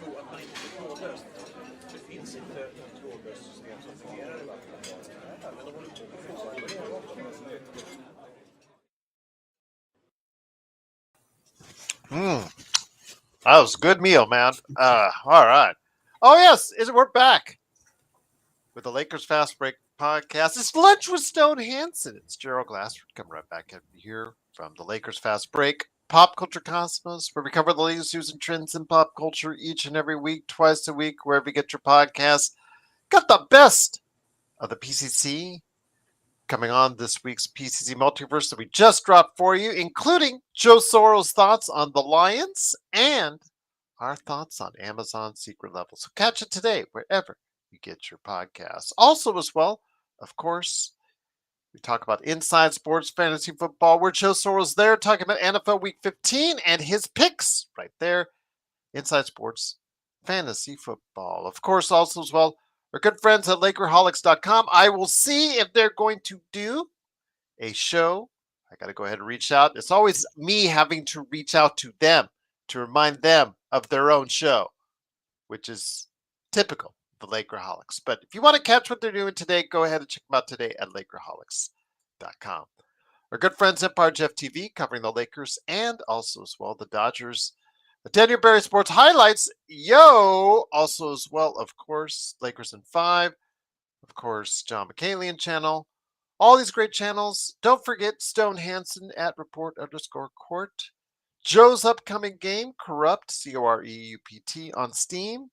tro att man inte blir trådlöst. Det finns inte ett trådlöst system som fungerar i vattenfall. Men de håller på med That was a good meal, man. All right. Oh, yes, we're back with the Lakers Fast Break podcast. It's Lunch with Stone Hansen. It's Gerald Glassford coming right back at you here from the Lakers Fast Break Pop Culture Cosmos, where we cover the latest news and trends in pop culture each and every week, twice a week, wherever you get your podcasts. Got the best of the PCC coming on this week's PCC Multiverse that we just dropped for you, including Joe Soro's thoughts on the Lions and our thoughts on Amazon Secret Level. So catch it today wherever you get your podcasts. Also, as well, of course, we talk about Inside Sports Fantasy Football, where Joe Soro's there talking about NFL Week 15 and his picks right there. Inside Sports Fantasy Football. Of course, also as well, our good friends at Lakerholics.com. I will see if they're going to do a show. I got to go ahead and reach out. It's always me having to reach out to them to remind them of their own show, which is typical of the Lakerholics. But if you want to catch what they're doing today, go ahead and check them out today at Lakerholics.com. Our good friends Empire Jeff TV covering the Lakers and also as well the Dodgers. The Daniel Berry Sports Highlights, also as well, of course, Lakers in 5, of course, John McCallion channel, all these great channels. Don't forget Stone Hansen at report_court, Joe's upcoming game, Corrupt, COREUPT on Steam,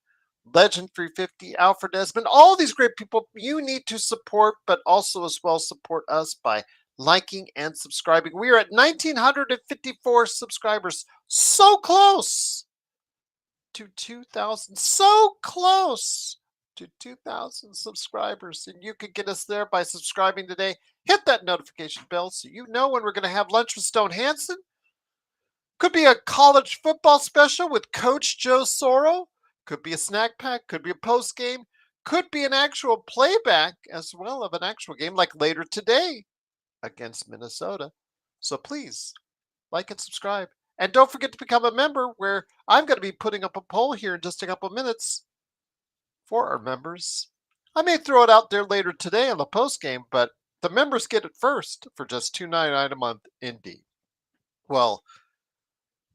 Legend 350, Alfred Desmond, all these great people you need to support, but also as well support us by liking and subscribing. We are at 1,954 subscribers. So close to 2,000. So close to 2,000 subscribers. And you can get us there by subscribing today. Hit that notification bell so you know when we're going to have lunch with Stone Hansen. Could be a college football special with Coach Joe Soro. Could be a snack pack. Could be a post game. Could be an actual playback as well of an actual game like later today against Minnesota. So please like and subscribe. And don't forget to become a member, where I'm going to be putting up a poll here in just a couple of minutes for our members. I may throw it out there later today on the post game, but the members get it first for just $2.99 a month indeed. Well,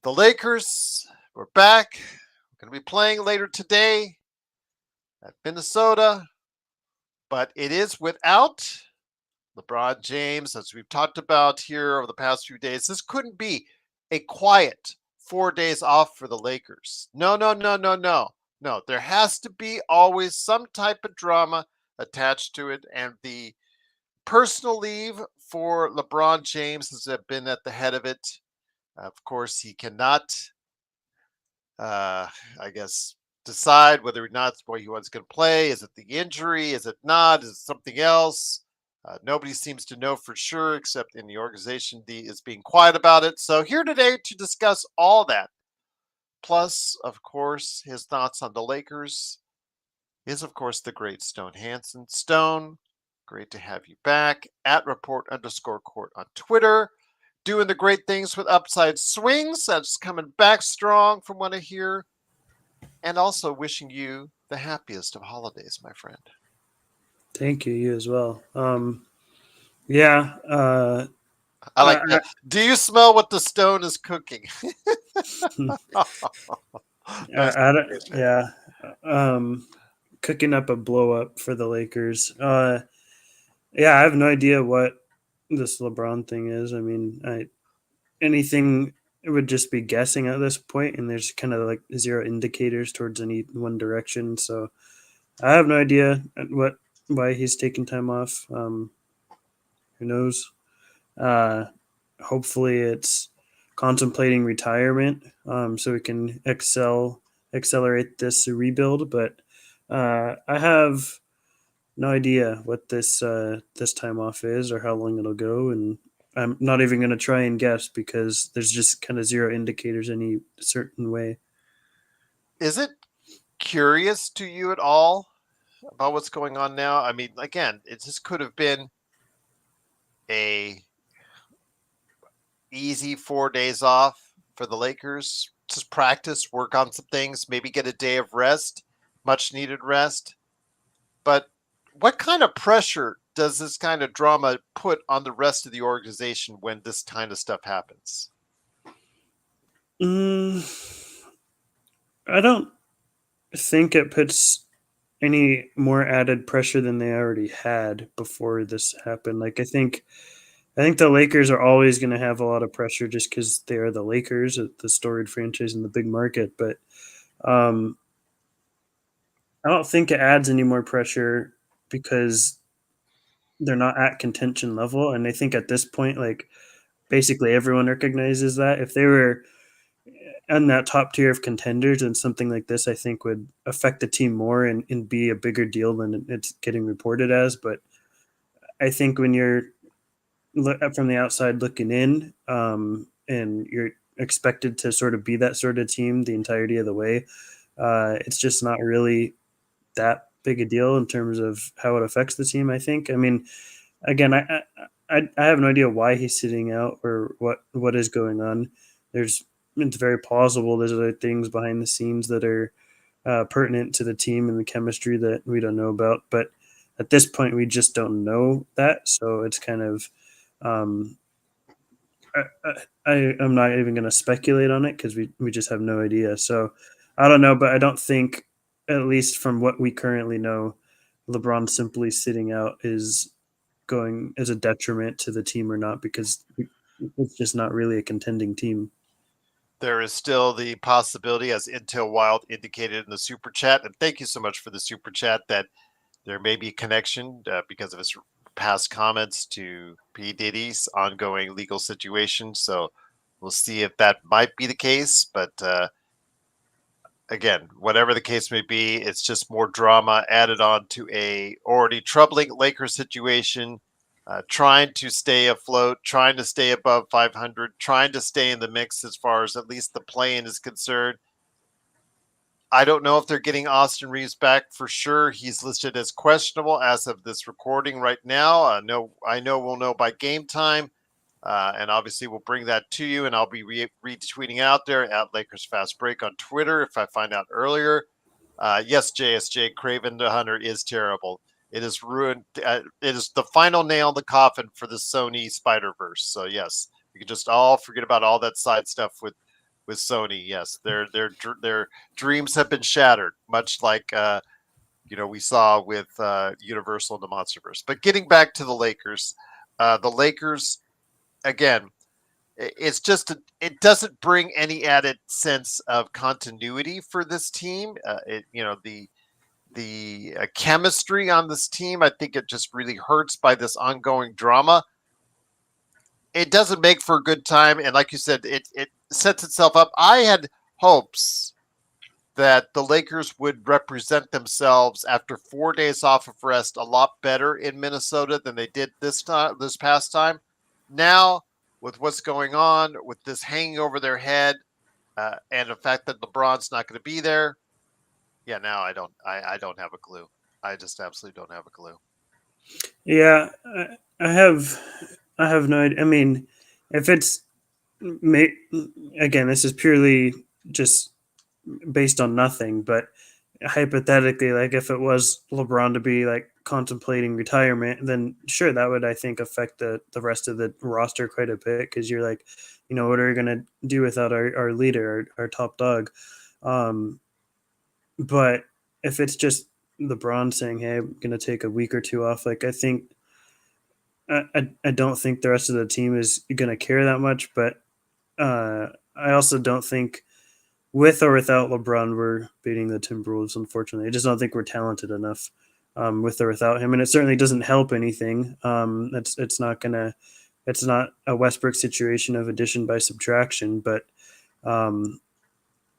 the Lakers, we're back. We're going to be playing later today at Minnesota, but it is without LeBron James, as we've talked about here over the past few days. This couldn't be a quiet 4 days off for the Lakers. No. There has to be always some type of drama attached to it, and the personal leave for LeBron James has been at the head of it. Of course, he cannot, decide whether or not he wants to play. Is it the injury? Is it not? Is it something else? Nobody seems to know for sure, except in the organization is being quiet about it. So here today to discuss all that, plus, of course, his thoughts on the Lakers, is, of course, the great Stone Hansen. Stone, great to have you back at report_court on Twitter, doing the great things with Upside Swings. That's coming back strong from what I hear. And also wishing you the happiest of holidays, my friend. Thank you. You as well. I like that. Do you smell what the Stone is cooking? Cooking up a blow up for the Lakers. I have no idea what this LeBron thing is. I mean, anything, it would just be guessing at this point, and there's kind of like zero indicators towards any one direction. So I have no idea why he's taking time off. Who knows? Hopefully it's contemplating retirement, so we can accelerate this rebuild. But I have no idea what this time off is or how long it'll go, and I'm not even going to try and guess because there's just kind of zero indicators any certain way. Is it curious to you at all about what's going on now? I mean, again, it just could have been a easy 4 days off for the Lakers, just practice, work on some things, maybe get a day of rest, much needed rest. But what kind of pressure does this kind of drama put on the rest of the organization when this kind of stuff happens? Mm, I don't think it puts any more added pressure than they already had before this happened. Like I think the Lakers are always going to have a lot of pressure just because they are the Lakers, the storied franchise in the big market. But um, I don't think it adds any more pressure because they're not at contention level. And I think at this point, like basically everyone recognizes that if they were on that top tier of contenders, and something like this, I think would affect the team more and be a bigger deal than it's getting reported as. But I think when you're from the outside looking in, and you're expected to sort of be that sort of team the entirety of the way, it's just not really that big a deal in terms of how it affects the team. I think. I mean, again, I have no idea why he's sitting out or what is going on. There's It's very plausible there's other things behind the scenes that are pertinent to the team and the chemistry that we don't know about. But at this point, we just don't know that. So it's kind of um, I'm not even going to speculate on it because we just have no idea. So I don't know, but I don't think, at least from what we currently know, LeBron simply sitting out is going as a detriment to the team or not, because it's just not really a contending team. There is still the possibility, as Intel Wild indicated in the super chat, and thank you so much for the super chat, that there may be a connection because of his past comments to P. Diddy's ongoing legal situation. So we'll see if that might be the case. But again, whatever the case may be, it's just more drama added on to a already troubling Lakers situation. Trying to stay afloat, trying to stay above 500, trying to stay in the mix as far as at least the play-in is concerned. I don't know if they're getting Austin Reeves back for sure. He's listed as questionable as of this recording right now. I know we'll know by game time, and obviously we'll bring that to you. And I'll be retweeting out there at Lakers Fast Break on Twitter if I find out earlier. Yes, JSJ Craven the Hunter is terrible. It is ruined. It is the final nail in the coffin for the Sony Spider Verse. So yes, we can just all forget about all that side stuff with Sony. Yes, their dreams have been shattered, much like we saw with Universal and the MonsterVerse. But getting back to the Lakers again, it's just it doesn't bring any added sense of continuity for this team. The chemistry on this team, I think it just really hurts by this ongoing drama. It doesn't make for a good time, and like you said, it sets itself up. I had hopes that the Lakers would represent themselves after 4 days off of rest a lot better in Minnesota than they did this past time. Now, with what's going on, with this hanging over their head, and the fact that LeBron's not going to be there, yeah, now I don't have a clue. I just absolutely don't have a clue. Yeah, I have no idea. I mean, if it's again, this is purely just based on nothing, but hypothetically, like if it was LeBron to be like contemplating retirement, then sure, that would, I think, affect the rest of the roster quite a bit, because you're like, what are we gonna do without our leader, our top dog? Um, but if it's just LeBron saying, "Hey, I'm gonna take a week or two off," like I don't think the rest of the team is gonna care that much. But I also don't think, with or without LeBron, we're beating the Timberwolves. Unfortunately, I just don't think we're talented enough with or without him, and it certainly doesn't help anything. It's not a Westbrook situation of addition by subtraction, but um,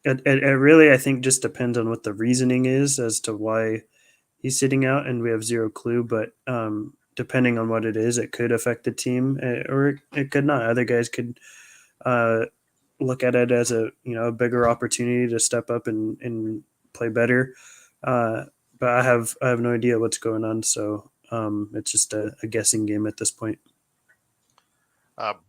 it really, I think, just depends on what the reasoning is as to why he's sitting out, and we have zero clue. But depending on what it is, it could affect the team, or it could not. Other guys could uh, look at it as a bigger opportunity to step up and play better. But I have no idea what's going on, so it's just a guessing game at this point.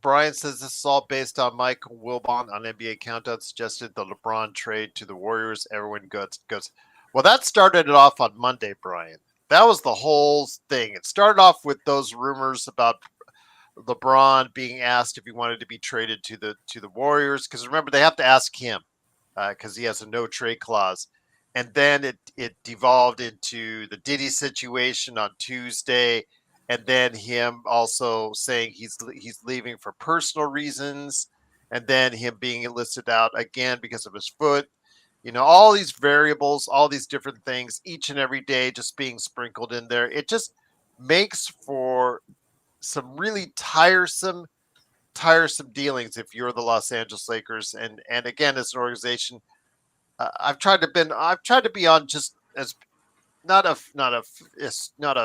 Brian says this is all based on Mike Wilbon on NBA Countdown suggested the LeBron trade to the Warriors. Everyone goes. Well, that started it off on Monday, Brian. That was the whole thing. It started off with those rumors about LeBron being asked if he wanted to be traded to the Warriors, because remember they have to ask him because he has a no trade clause, and then it devolved into the Diddy situation on Tuesday, and then him also saying he's leaving for personal reasons, and then him being listed out again because of his foot. You know, all these variables, all these different things, each and every day just being sprinkled in there. It just makes for some really tiresome dealings if you're the Los Angeles Lakers. And again, as an organization, I've tried to be on just as not a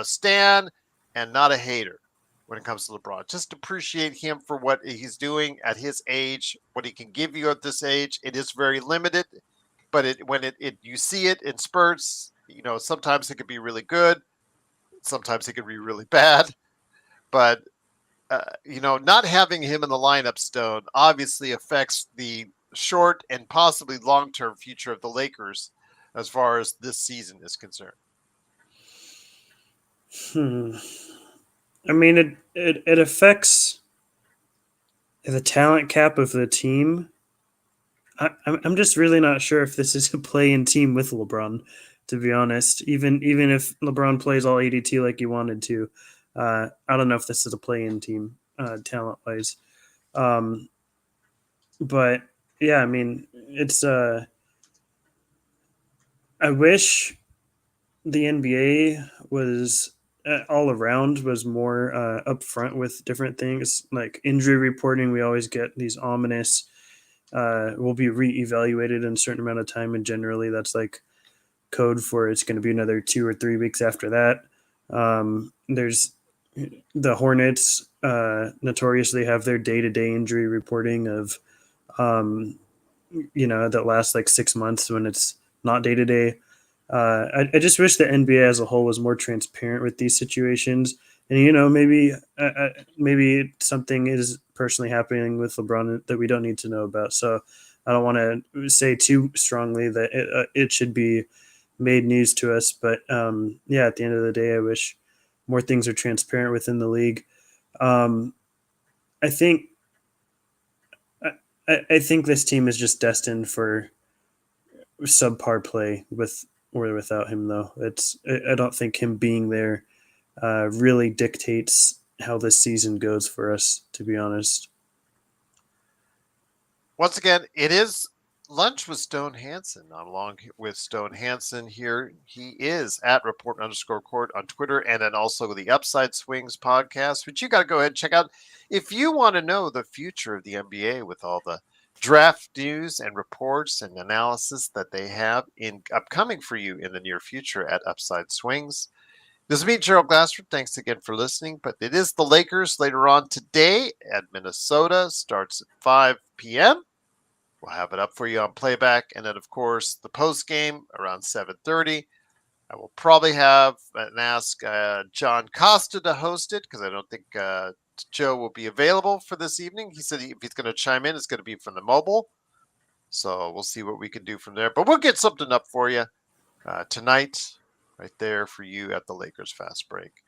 stan and not a hater when it comes to LeBron. Just appreciate him for what he's doing at his age, what he can give you at this age. It is very limited, but when you see it in spurts, you know, sometimes it could be really good, sometimes it could be really bad, but you know, not having him in the lineup, Stone, obviously affects the short and possibly long-term future of the Lakers as far as this season is concerned. I mean, it affects the talent cap of the team. I'm just really not sure if this is a play-in team with LeBron, to be honest. Even if LeBron plays all 82 like he wanted to, I don't know if this is a play-in team talent-wise. But yeah, I mean, it's I wish the NBA was all around was more upfront with different things like injury reporting. We always get these ominous will be reevaluated in a certain amount of time, and generally that's like code for it's going to be another 2 or 3 weeks after that. There's the Hornets notoriously have their day-to-day injury reporting of that lasts like 6 months when it's not day-to-day. I just wish the NBA as a whole was more transparent with these situations. And, you know, maybe something is personally happening with LeBron that we don't need to know about. So I don't want to say too strongly that it should be made news to us. But, yeah, at the end of the day, I wish more things are transparent within the league. I think this team is just destined for subpar play with or without him, though. I don't think him being there really dictates how this season goes for us, to be honest. Once again, it is Lunch with Stone Hansen. I'm along with Stone Hansen here. He is at report_court on Twitter, and then also the Upside Swings podcast, which you got to go ahead and check out if you want to know the future of the NBA with all the draft news and reports and analysis that they have upcoming for you in the near future at Upside Swings. This is me, Gerald Glassford. Thanks again for listening. But it is the Lakers later on today at Minnesota. Starts at 5 p.m. We'll have it up for you on playback. And then, of course, the post game around 7:30. I will probably have and ask John Costa to host it because I don't think Joe will be available for this evening. He said if he's going to chime in, it's going to be from the mobile. So we'll see what we can do from there. But we'll get something up for you tonight, right there for you at the Lakers Fast Break.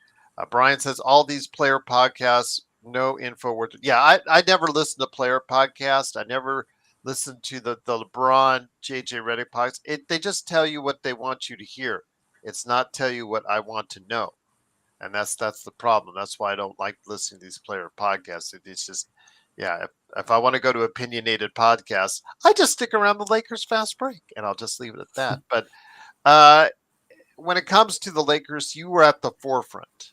Brian says all these player podcasts, no info worth it. Yeah, I never listen to player podcasts. I never listen to the LeBron, JJ Redick podcasts. They just tell you what they want you to hear. It's not tell you what I want to know. And that's the problem. That's why I don't like listening to these player podcasts. It's just, yeah, if I want to go to opinionated podcasts, I just stick around the Lakers Fast Break, and I'll just leave it at that. But when it comes to the Lakers, you were at the forefront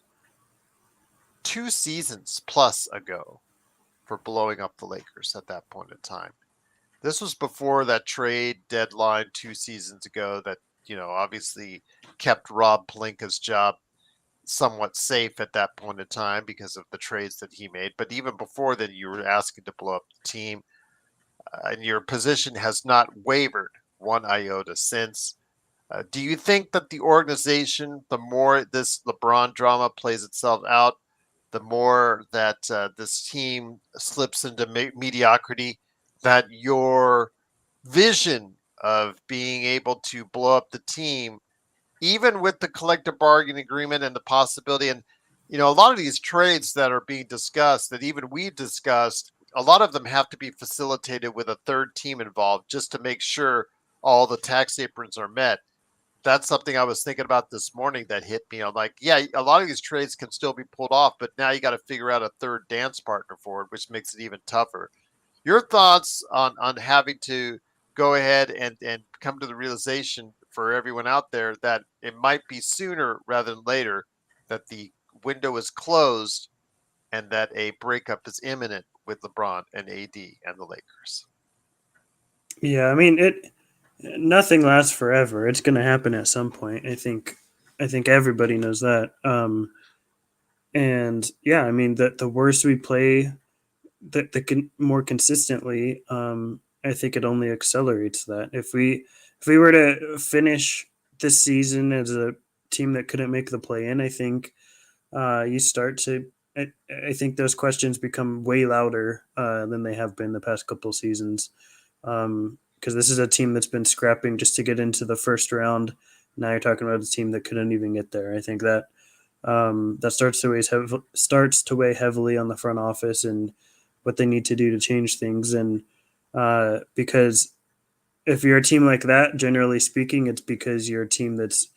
2 seasons plus ago for blowing up the Lakers at that point in time. This was before that trade deadline 2 seasons ago that, you know, obviously kept Rob Pelinka's job somewhat safe at that point in time because of the trades that he made. But even before that, you were asking to blow up the team. And your position has not wavered one iota since. Do you think that the organization, the more this LeBron drama plays itself out, the more that this team slips into mediocrity, that your vision of being able to blow up the team, even with the collective bargaining agreement and the possibility, and a lot of these trades that are being discussed, that even we discussed, a lot of them have to be facilitated with a third team involved just to make sure all the tax aprons are met. That's something I was thinking about this morning that hit me. I'm like, yeah, a lot of these trades can still be pulled off, but now you got to figure out a third dance partner for it, which makes it even tougher. Your thoughts on having to go ahead and come to the realization for everyone out there that it might be sooner rather than later that the window is closed and that a breakup is imminent with LeBron and AD and the Lakers. Yeah, I mean nothing lasts forever. It's going to happen at some point. I think everybody knows that. And yeah, I mean the worse we play, the more consistently, I think it only accelerates that. If we were to finish this season as a team that couldn't make the play in, I think you start to. I think those questions become way louder than they have been the past couple seasons. Because this is a team that's been scrapping just to get into the first round. Now you're talking about a team that couldn't even get there. I think that that starts to weigh heavily on the front office and what they need to do to change things. And because if you're a team like that, generally speaking, it's because you're a team that's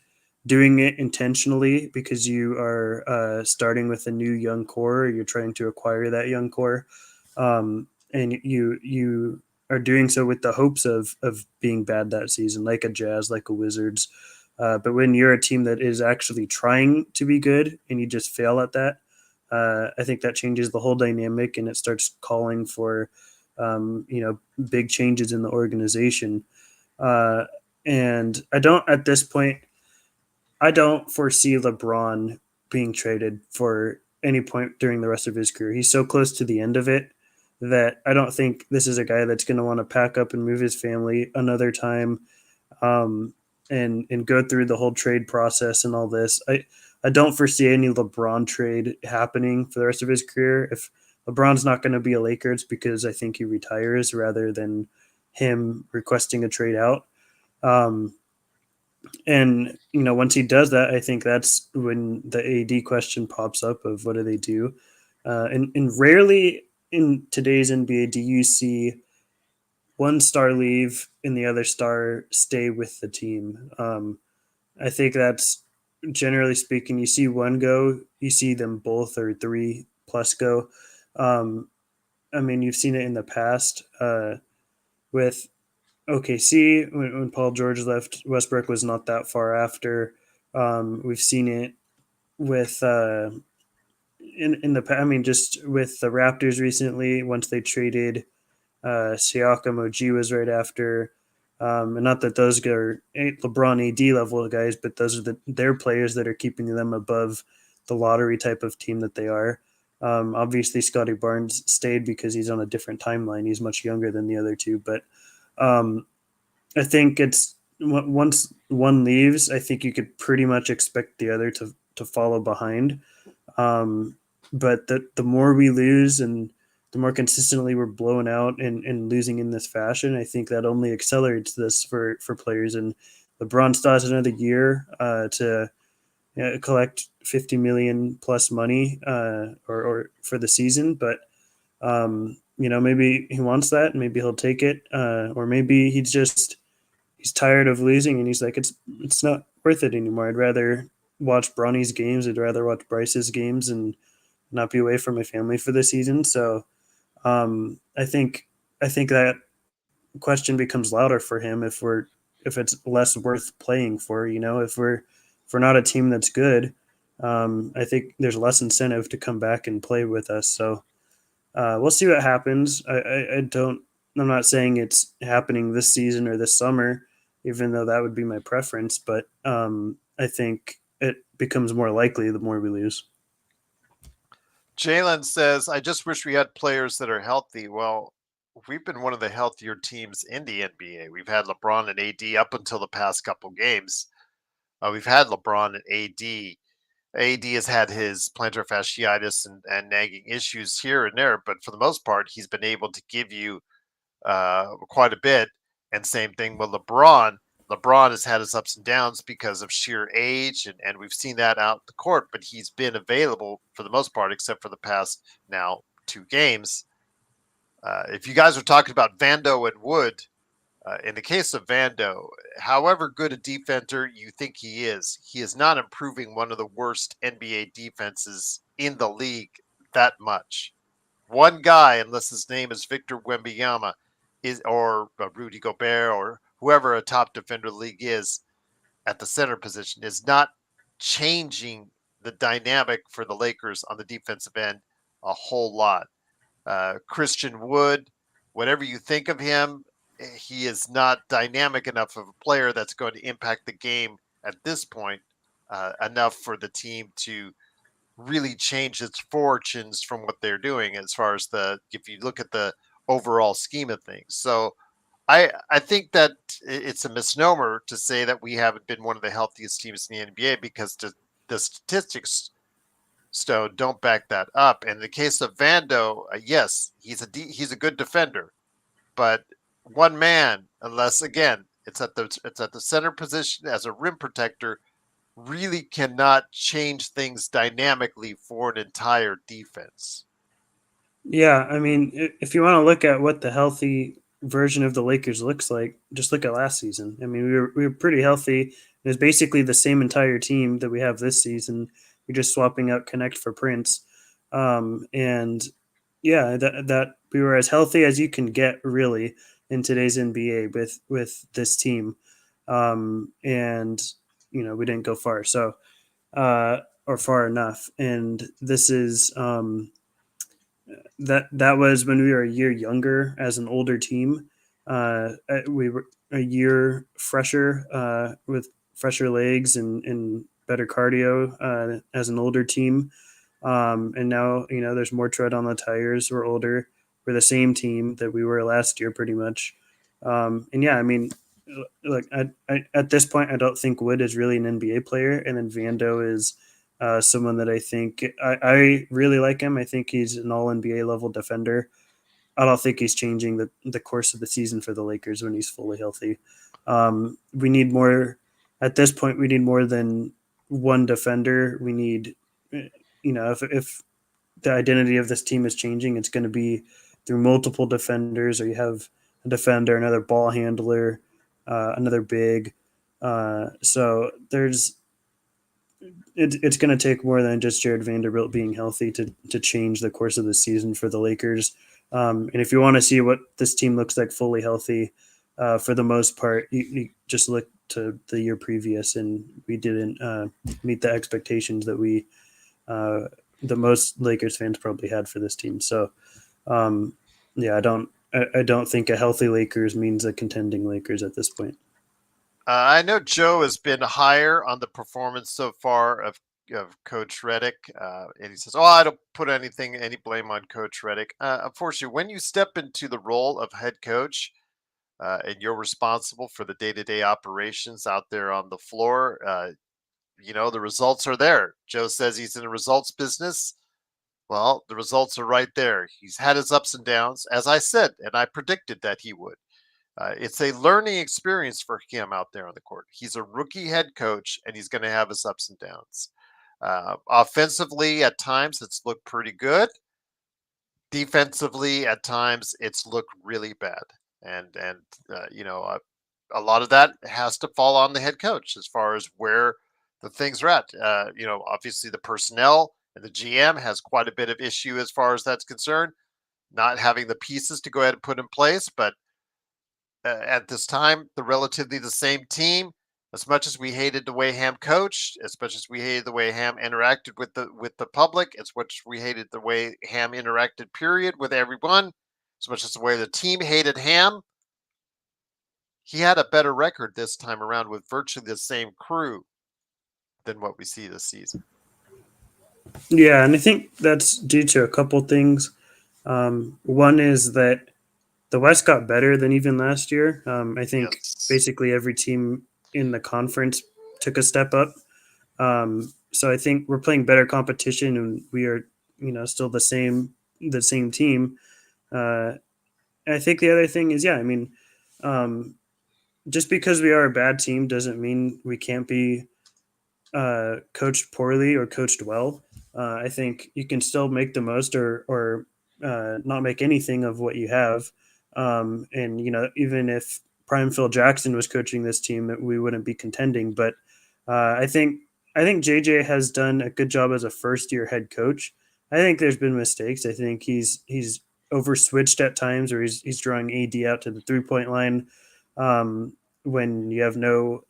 doing it intentionally because you are starting with a new young core. You're trying to acquire that young core, and you are doing so with the hopes of being bad that season, like a Jazz, like a Wizards. But when you're a team that is actually trying to be good and you just fail at that, I think that changes the whole dynamic and it starts calling for, big changes in the organization. And at this point, I don't foresee LeBron being traded for any point during the rest of his career. He's so close to the end of it that I don't think this is a guy that's going to want to pack up and move his family another time, and go through the whole trade process and all this. I don't foresee any LeBron trade happening for the rest of his career. If LeBron's not going to be a Laker, it's because I think he retires rather than him requesting a trade out. And once he does that, I think that's when the AD question pops up of what do they do. And rarely in today's NBA do you see one star leave and the other star stay with the team. I think that's generally speaking, you see one go, you see them both or three plus go. I mean, you've seen it in the past with OKC when Paul George left. Westbrook was not that far after. We've seen it with in the I mean, just with the Raptors recently. Once they traded Siakam, OG was right after. And not that those are LeBron AD level guys, but those are their players that are keeping them above the lottery type of team that they are. Obviously, Scotty Barnes stayed because he's on a different timeline. He's much younger than the other two, but I think it's once one leaves, I think you could pretty much expect the other to follow behind. But the more we lose and the more consistently we're blown out and losing in this fashion, I think that only accelerates this for players. And LeBron still has another year to collect 50 million plus money or for the season. But maybe he wants that. Maybe he'll take it, or maybe he's tired of losing and he's like, it's not worth it anymore. I'd rather watch Bronny's games. I'd rather watch Bryce's games and not be away from my family for the season. So I think that question becomes louder for him if it's less worth playing for. If we're not a team that's good, I think there's less incentive to come back and play with us. So we'll see what happens. I'm not saying it's happening this season or this summer, even though that would be my preference. But I think it becomes more likely the more we lose. Jalen says, I just wish we had players that are healthy. Well, we've been one of the healthier teams in the NBA. We've had LeBron and AD up until the past couple games. We've had LeBron and AD AD has had his plantar fasciitis and nagging issues here and there, but for the most part, he's been able to give you quite a bit. And same thing with LeBron. LeBron has had his ups and downs because of sheer age, and we've seen that out the court, but he's been available for the most part, except for the past now 2 games. If you guys are talking about Vando and Wood, in the case of Vando, however good a defender you think he is not improving one of the worst NBA defenses in the league that much. One guy, unless his name is Victor Wembanyama, or Rudy Gobert or whoever a top defender of the league is at the center position, is not changing the dynamic for the Lakers on the defensive end a whole lot. Christian Wood, whatever you think of him, he is not dynamic enough of a player that's going to impact the game at this point enough for the team to really change its fortunes from what they're doing as far as if you look at the overall scheme of things. So I think that it's a misnomer to say that we haven't been one of the healthiest teams in the NBA because the statistics, Stone, don't back that up. And in the case of Vando, yes, he's a good defender, but one man, unless again it's at the center position as a rim protector, really cannot change things dynamically for an entire defense. Yeah, I mean, if you want to look at what the healthy version of the Lakers looks like, just look at last season. I mean, we were pretty healthy. It was basically the same entire team that we have this season. We're just swapping out Connect for Prince, and yeah, that we were as healthy as you can get really in today's NBA with this team, and we didn't go far, so or far enough, and this is. That was when we were a year younger as an older team. We were a year fresher with fresher legs and better cardio as an older team. And now, there's more tread on the tires. We're older. We're the same team that we were last year, pretty much. And yeah, I mean, like at this point, I don't think Wood is really an NBA player, and then Vando is someone that I think I really like him. I think he's an all NBA level defender. I don't think he's changing the course of the season for the Lakers when he's fully healthy. We need more at this point. We need more than one defender. We need, if the identity of this team is changing, it's going to be through multiple defenders, or you have a defender, another ball handler, another big. So it's going to take more than just Jared Vanderbilt being healthy to change the course of the season for the Lakers. And if you want to see what this team looks like fully healthy, for the most part, you just look to the year previous, and we didn't meet the expectations that the most Lakers fans probably had for this team. So, yeah, I don't think a healthy Lakers means a contending Lakers at this point. I know Joe has been higher on the performance so far of Coach Reddick, and he says, "Oh, I don't put any blame on Coach Reddick." Unfortunately, when you step into the role of head coach, and you're responsible for the day-to-day operations out there on the floor, the results are there. Joe says he's in the results business. Well, the results are right there. He's had his ups and downs, as I said, and I predicted that he would. It's a learning experience for him out there on the court. He's a rookie head coach, and he's going to have his ups and downs. Offensively, at times, it's looked pretty good. Defensively, at times, it's looked really bad. And a lot of that has to fall on the head coach as far as where the things are at. Obviously, the personnel and the GM has quite a bit of issue as far as that's concerned, not having the pieces to go ahead and put in place, but at this time, relatively the same team. As much as we hated the way Ham coached, as much as we hated the way Ham interacted with the public, as much as we hated the way Ham interacted, period, with everyone, as much as the way the team hated Ham, he had a better record this time around with virtually the same crew than what we see this season. Yeah, and I think that's due to a couple things. One is that the West got better than even last year. I think basically every team in the conference took a step up. So I think we're playing better competition, and we are, still the same team. I think the other thing is, just because we are a bad team doesn't mean we can't be coached poorly or coached well. I think you can still make the most or not make anything of what you have. And even if Prime Phil Jackson was coaching this team, we wouldn't be contending. But I think JJ has done a good job as a first year head coach. I think there's been mistakes. I think he's over switched at times, or he's drawing AD out to the 3-point line when you have no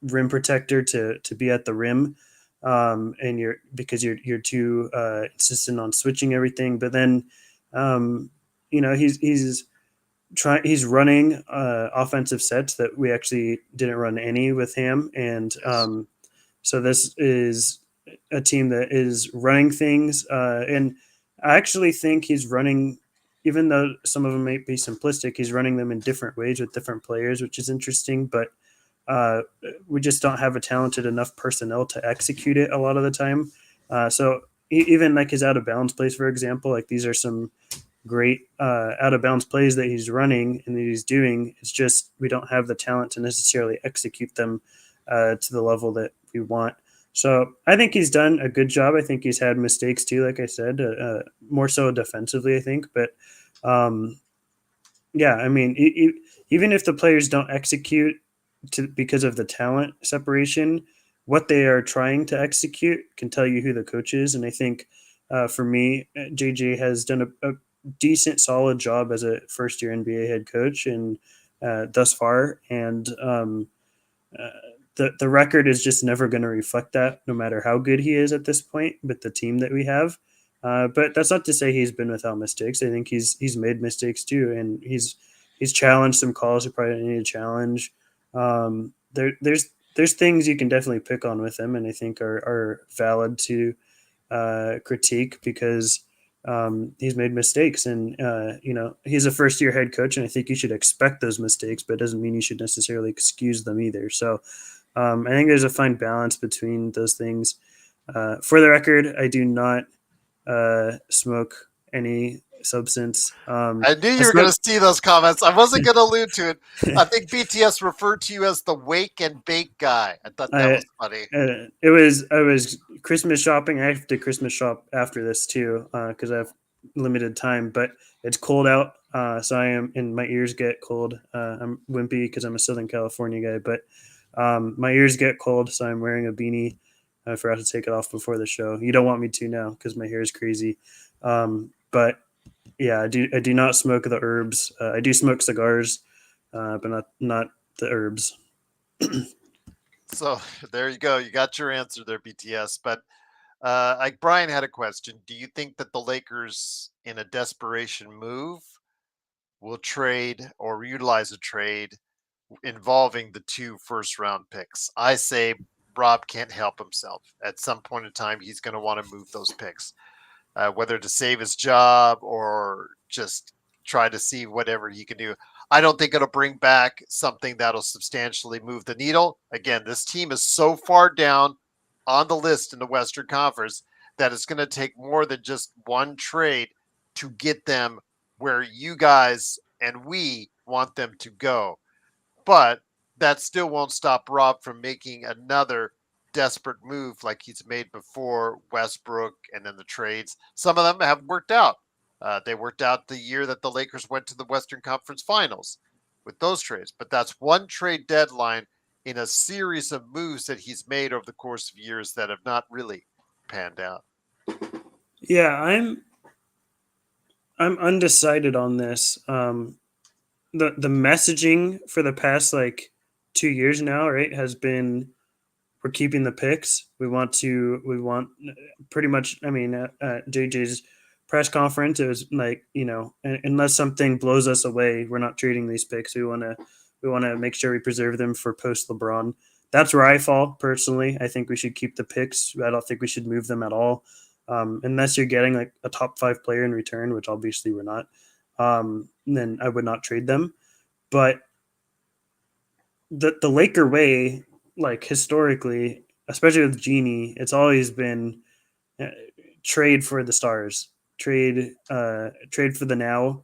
rim protector to be at the rim, and you're too insistent on switching everything. But then, he's running offensive sets that we actually didn't run any with him, and so this is a team that is running things, and I actually think he's running. Even though some of them may be simplistic, he's running them in different ways with different players, which is interesting. But we just don't have a talented enough personnel to execute it a lot of the time. So even like his out of bounds plays, for example, like these are some great out of bounds plays that he's running and that he's doing. It's just we don't have the talent to necessarily execute them to the level that we want. So I think he's done a good job. I think he's had mistakes too, like I said, more so defensively, I think. But even if the players don't execute because of the talent separation, what they are trying to execute can tell you who the coach is. And I think for me, JJ has done a decent, solid job as a first-year NBA head coach, and thus far. And the record is just never going to reflect that, no matter how good he is at this point with the team that we have. But that's not to say he's been without mistakes. I think he's made mistakes too, and he's challenged some calls he probably didn't need to challenge. There's things you can definitely pick on with him, and I think are valid to critique because he's made mistakes, and he's a first year head coach, and I think you should expect those mistakes, but it doesn't mean you should necessarily excuse them either. So I think there's a fine balance between those things. For the record, I do not smoke any substance. I knew you were going to see those comments. I wasn't going to allude to it. I think BTS referred to you as the wake and bake guy. I thought that was funny. I was Christmas shopping. I have to Christmas shop after this too because I have limited time. But it's cold out, so I am, and my ears get cold. I'm wimpy because I'm a Southern California guy, but my ears get cold, so I'm wearing a beanie. I forgot to take it off before the show. You don't want me to now because my hair is crazy. But yeah, I do not smoke the herbs. I do smoke cigars, but not the herbs. So there you go. You got your answer there, BTS. But like Brian had a question. Do you think that the Lakers, in a desperation move, will trade or utilize a trade involving the 2 first-round picks? I say Rob can't help himself. At some point in time, he's going to want to move those picks, whether to save his job or just try to see whatever he can do. I don't think it'll bring back something that'll substantially move the needle. Again, this team is so far down on the list in the Western Conference that it's going to take more than just one trade to get them where you guys and we want them to go. But that still won't stop Rob from making another desperate move like he's made before, Westbrook and then the trades. Some of them have worked out. They worked out the year that the Lakers went to the Western Conference Finals with those trades. But that's one trade deadline in a series of moves that he's made over the course of years that have not really panned out. Yeah, I'm undecided on this. The messaging for the past 2 years now, right, has been we're keeping the picks. We want pretty much. I mean, at JJ's press conference, it was unless something blows us away, we're not trading these picks. We want to make sure we preserve them for post LeBron. That's where I fall personally. I think we should keep the picks. I don't think we should move them at all, unless you're getting a top 5 player in return, which obviously we're not. Then I would not trade them. But the Laker way, historically, especially with Genie, it's always been trade for the stars, trade for the now.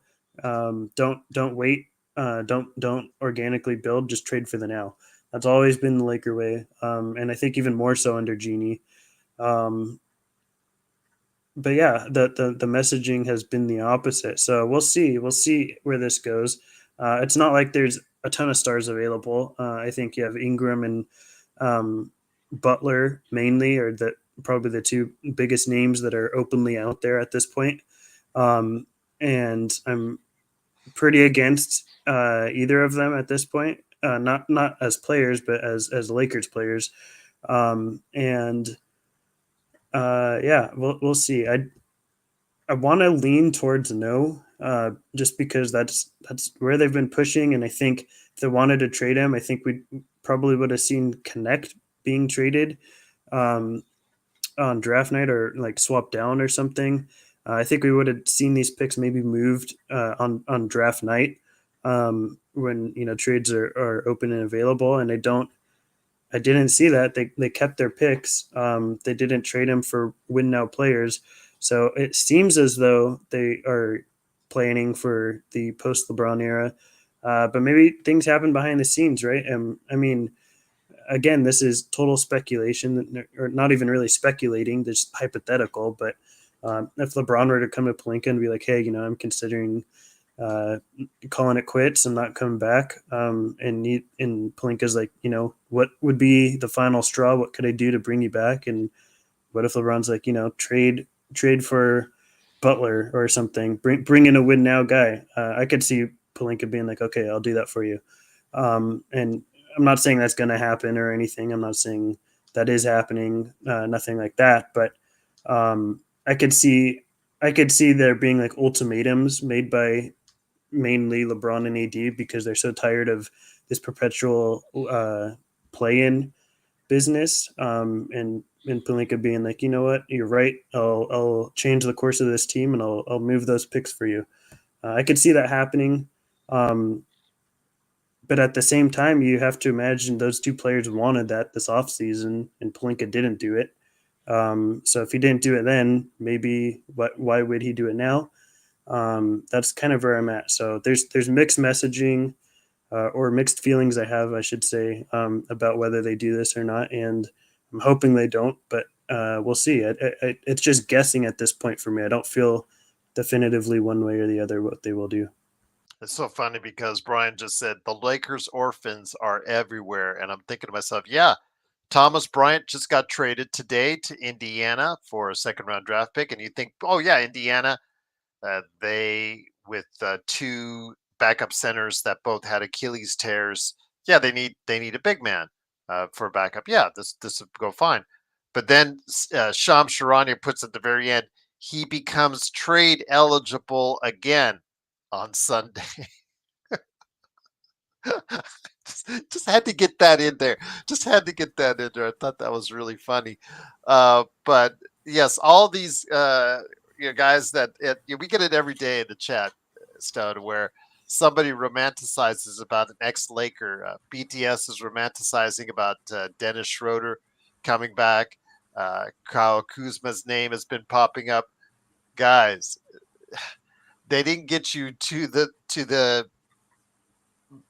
Don't wait. Don't organically build. Just trade for the now. That's always been the Laker way, and I think even more so under Genie. But yeah, the messaging has been the opposite. So we'll see. We'll see where this goes. It's not like there's a ton of stars available. I think you have Ingram and Butler mainly, or the probably the two biggest names that are openly out there at this point. And I'm pretty against either of them at this point. Not as players, but as Lakers players. And yeah, we'll see. I want to lean towards no, just because that's where they've been pushing, and I think if they wanted to trade him, I think we probably would have seen Connect being traded on draft night or like swapped down or something. I think we would have seen these picks maybe moved on draft night, when trades are open and available, and I didn't see that. They kept their picks. They didn't trade them for win now players. So it seems as though they are planning for the post LeBron era. But maybe things happen behind the scenes, right? I mean, again, this is total speculation, or not even really speculating, just hypothetical. But if LeBron were to come to Pelinka and be like, hey, I'm considering calling it quits and not coming back. And Pelinka's like, what would be the final straw? What could I do to bring you back? And what if LeBron's like, trade for Butler or something, bring in a win now guy. I could see Pelinka being like, okay, I'll do that for you. And I'm not saying that's going to happen or anything. I'm not saying that is happening, nothing like that. But I could see there being like ultimatums made by mainly LeBron and AD because they're so tired of this perpetual play-in business. And Pelinka being like, you know what, you're right. I'll change the course of this team and I'll move those picks for you. I could see that happening. But at the same time, you have to imagine those two players wanted that this offseason, and Pelinka didn't do it. So if he didn't do it then, maybe why would he do it now? That's kind of where I'm at. So there's mixed messaging or mixed feelings I have, I should say, about whether they do this or not. And I'm hoping they don't, but we'll see. It's just guessing at this point for me. I don't feel definitively one way or the other what they will do. It's so funny because Brian just said the Lakers orphans are everywhere. And I'm thinking to myself, yeah, Thomas Bryant just got traded today to Indiana for a second round draft pick. And you think, oh, yeah, Indiana, they with two backup centers that both had Achilles tears. Yeah, they need a big man for a backup. Yeah, this would go fine. But then Shams Charania puts at the very end, he becomes trade eligible again on Sunday. just had to get that in there. Just had to get that in there. I thought that was really funny. But yes, all these guys that we get it every day in the chat, Stone, where somebody romanticizes about an ex-Laker. BTS is romanticizing about Dennis Schroeder coming back. Kyle Kuzma's name has been popping up. Guys, they didn't get you to the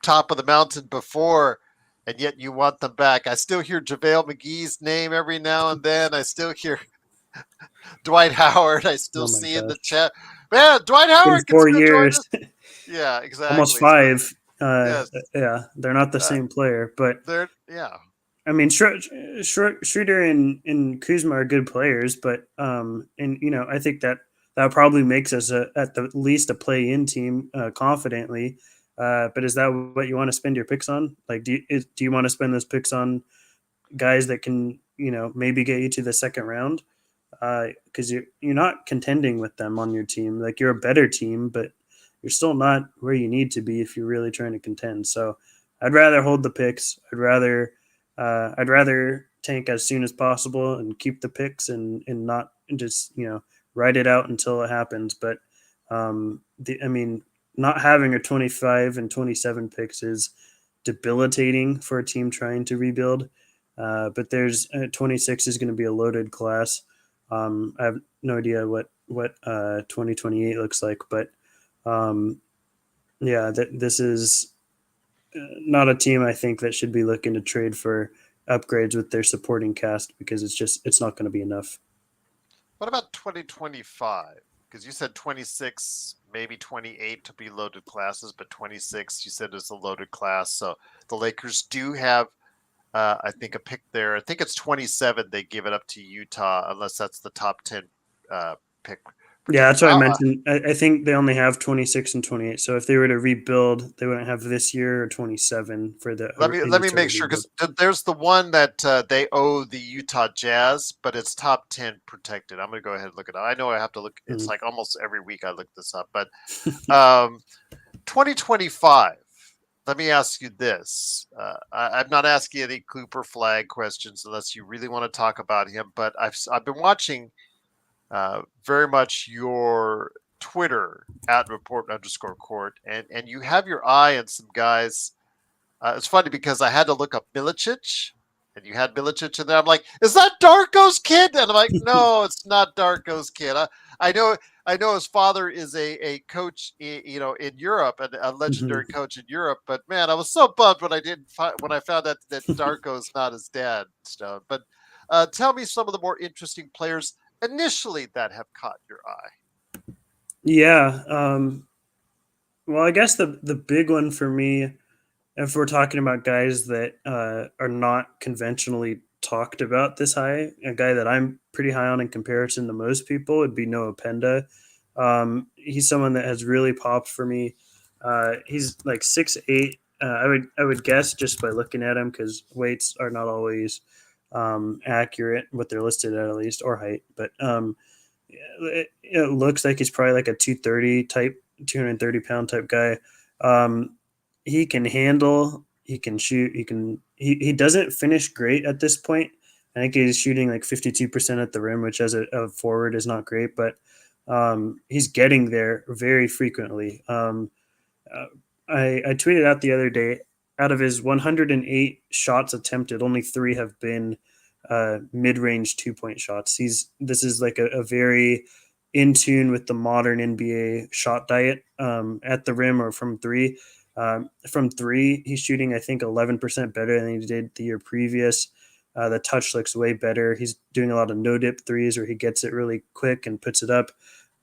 top of the mountain before, and yet you want them back. I still hear JaVale McGee's name every now and then. I still hear Dwight Howard. I still see in the chat. Man, Dwight Howard can 4 still join years. us. Yeah, exactly. Almost 5. Yes. Yeah, they're not the same player, but they're yeah. I mean, Schroeder and Kuzma are good players, but and I think that probably makes us at the least a play-in team confidently. But is that what you want to spend your picks on? Like, do you want to spend those picks on guys that can maybe get you to the second round? Because you're not contending with them on your team. Like, you're a better team, but you're still not where you need to be if you're really trying to contend. So I'd rather hold the picks. I'd rather tank as soon as possible and keep the picks and not just ride it out until it happens. But not having a 25 and 27 picks is debilitating for a team trying to rebuild. But there's 26 is going to be a loaded class. I have no idea what 2028 looks like, but yeah, this is not a team I think that should be looking to trade for upgrades with their supporting cast because it's not going to be enough. What about 2025? Because you said 26, maybe 28 to be loaded classes, but 26 you said is a loaded class. So the Lakers do have, I think, a pick there. I think it's 27. They give it up to Utah, unless that's the top 10 pick. Yeah, that's what I mentioned. I think they only have 26 and 28. So if they were to rebuild, they wouldn't have this year or 27 for the. Let me make sure, because there's the one that they owe the Utah Jazz, but it's top 10 protected. I'm going to go ahead and look it up. I know I have to look. It's like almost every week I look this up, but 2025. Let me ask you this. I'm not asking any Cooper Flag questions unless you really want to talk about him, but I've been watching very much your Twitter at report_court, and you have your eye on some guys. It's funny because I had to look up Milicic, and you had Milicic in there. I'm like, is that Darko's kid? And I'm like, no, it's not Darko's kid. I know his father is a coach, in Europe, and a legendary coach in Europe. But man, I was so bummed when I found out that Darko's not his dad, Stone. But tell me some of the more interesting players initially that have caught your eye. Yeah. Well, I guess the big one for me, if we're talking about guys that are not conventionally talked about this high, a guy that I'm pretty high on in comparison to most people would be Noah Penda. He's someone that has really popped for me. He's like 6'8". I would guess just by looking at him, because weights are not always accurate, what they're listed at least, or height. But it looks like he's probably like a 230 type, 230-pound type guy. He can handle, he can shoot, he doesn't finish great at this point. I think he's shooting like 52% at the rim, which as a forward is not great, but he's getting there very frequently. I tweeted out the other day, out of his 108 shots attempted, only 3 have been mid-range 2-point shots. This is like a very in tune with the modern NBA shot diet at the rim or from 3. From 3, he's shooting, I think, 11% better than he did the year previous. The touch looks way better. He's doing a lot of no-dip threes where he gets it really quick and puts it up.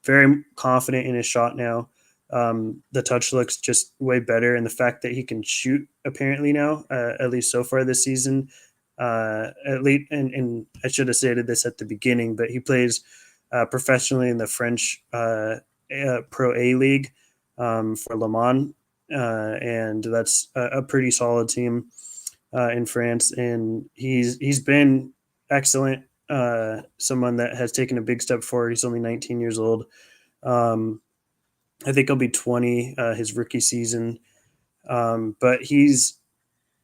Very confident in his shot now. The touch looks just way better. And the fact that he can shoot apparently now, at least so far this season, at least, and I should have stated this at the beginning, but he plays professionally in the French Pro A League for Le Mans. And that's a pretty solid team in France, and he's been excellent. Someone that has taken a big step forward. He's only 19 years old. I think he'll be 20 his rookie season, but he's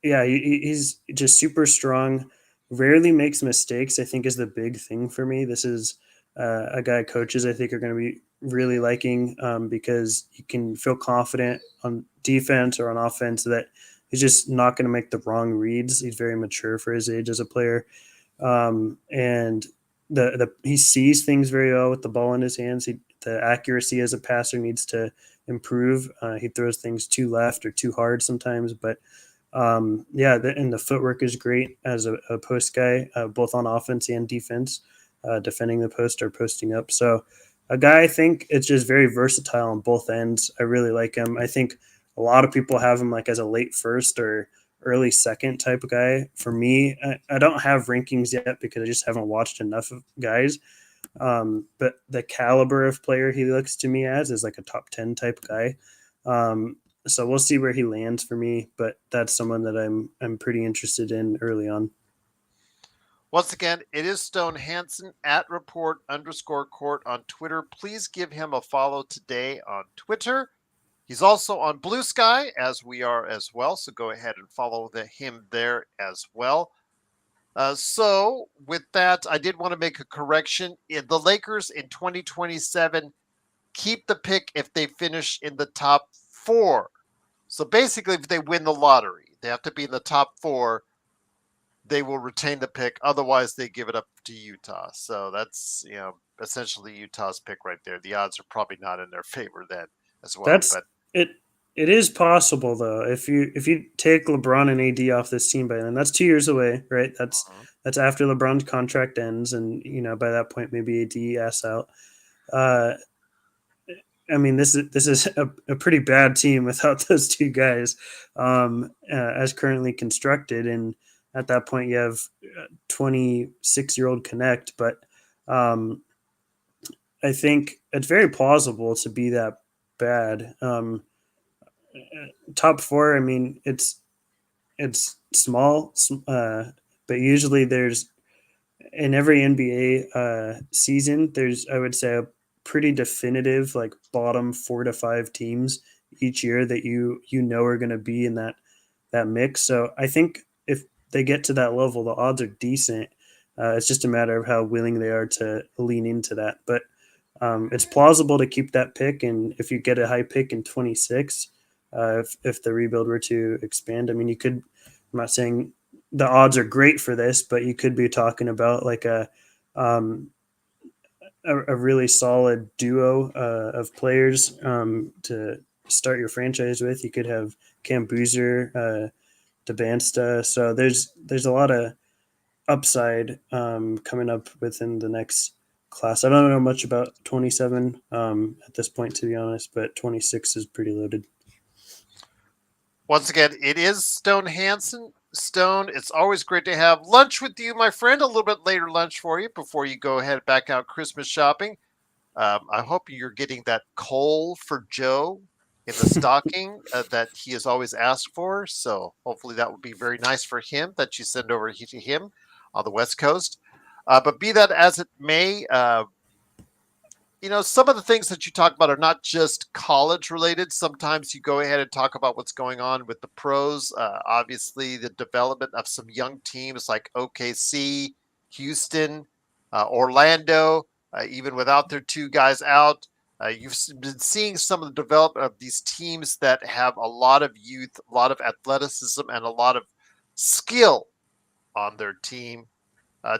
just super strong. Rarely makes mistakes, I think, is the big thing for me. This is a guy coaches I think are going to be really liking because he can feel confident on defense or on offense that he's just not going to make the wrong reads. He's very mature for his age as a player. And he sees things very well with the ball in his hands. The accuracy as a passer needs to improve. He throws things too left or too hard sometimes, but and the footwork is great as a post guy, both on offense and defense, defending the post or posting up. So a guy, I think it's just very versatile on both ends. I really like him. I think a lot of people have him like as a late first or early second type of guy. For me, I don't have rankings yet because I just haven't watched enough of guys. But the caliber of player he looks to me as is like a top 10 type guy. So we'll see where he lands for me, but that's someone that I'm pretty interested in early on. Once again, it is Stone Hansen at report_court on Twitter. Please give him a follow today on Twitter. He's also on Blue Sky, as we are as well. So go ahead and follow him there as well. So with that, I did want to make a correction. The Lakers in 2027 keep the pick if they finish in the top 4. So basically, if they win the lottery, they have to be in the top 4. they will retain the pick. Otherwise, they give it up to Utah. So that's essentially Utah's pick right there. The odds are probably not in their favor then as well. That's But it. It is possible though. If you take LeBron and AD off this team by then, that's 2 years away, right? That's after LeBron's contract ends, and by that point maybe AD asks out. Uh, I mean, this is a pretty bad team without those two guys, as currently constructed. And at that point, you have 26-year-old Connect, but um, I think it's very plausible to be that bad. Top four, I mean, it's small, but usually there's in every NBA season, there's I would say a pretty definitive like bottom 4 to 5 teams each year that are going to be in that mix. So I think if they get to that level, the odds are decent. It's just a matter of how willing they are to lean into that. But it's plausible to keep that pick, and if you get a high pick in 26, if the rebuild were to expand, I mean, you could. I'm not saying the odds are great for this, but you could be talking about like um, a really solid duo of players to start your franchise with. You could have Cam Boozer, DeBansta. So there's a lot of upside coming up within the next class. I don't know much about 27 at this point, to be honest, but 26 is pretty loaded. once again, it is Stone Hansen. Stone, it's always great to have lunch with you, my friend. A little bit later lunch for you before you go ahead back out Christmas shopping. I hope you're getting that coal for Joe in the stocking that he has always asked for. So hopefully that would be very nice for him that you send over to him on the West Coast. But be that as it may, some of the things that you talk about are not just college related. Sometimes you go ahead and talk about what's going on with the pros. Obviously, the development of some young teams like OKC, Houston, Orlando, even without their two guys out. You've been seeing some of the development of these teams that have a lot of youth, a lot of athleticism, and a lot of skill on their team.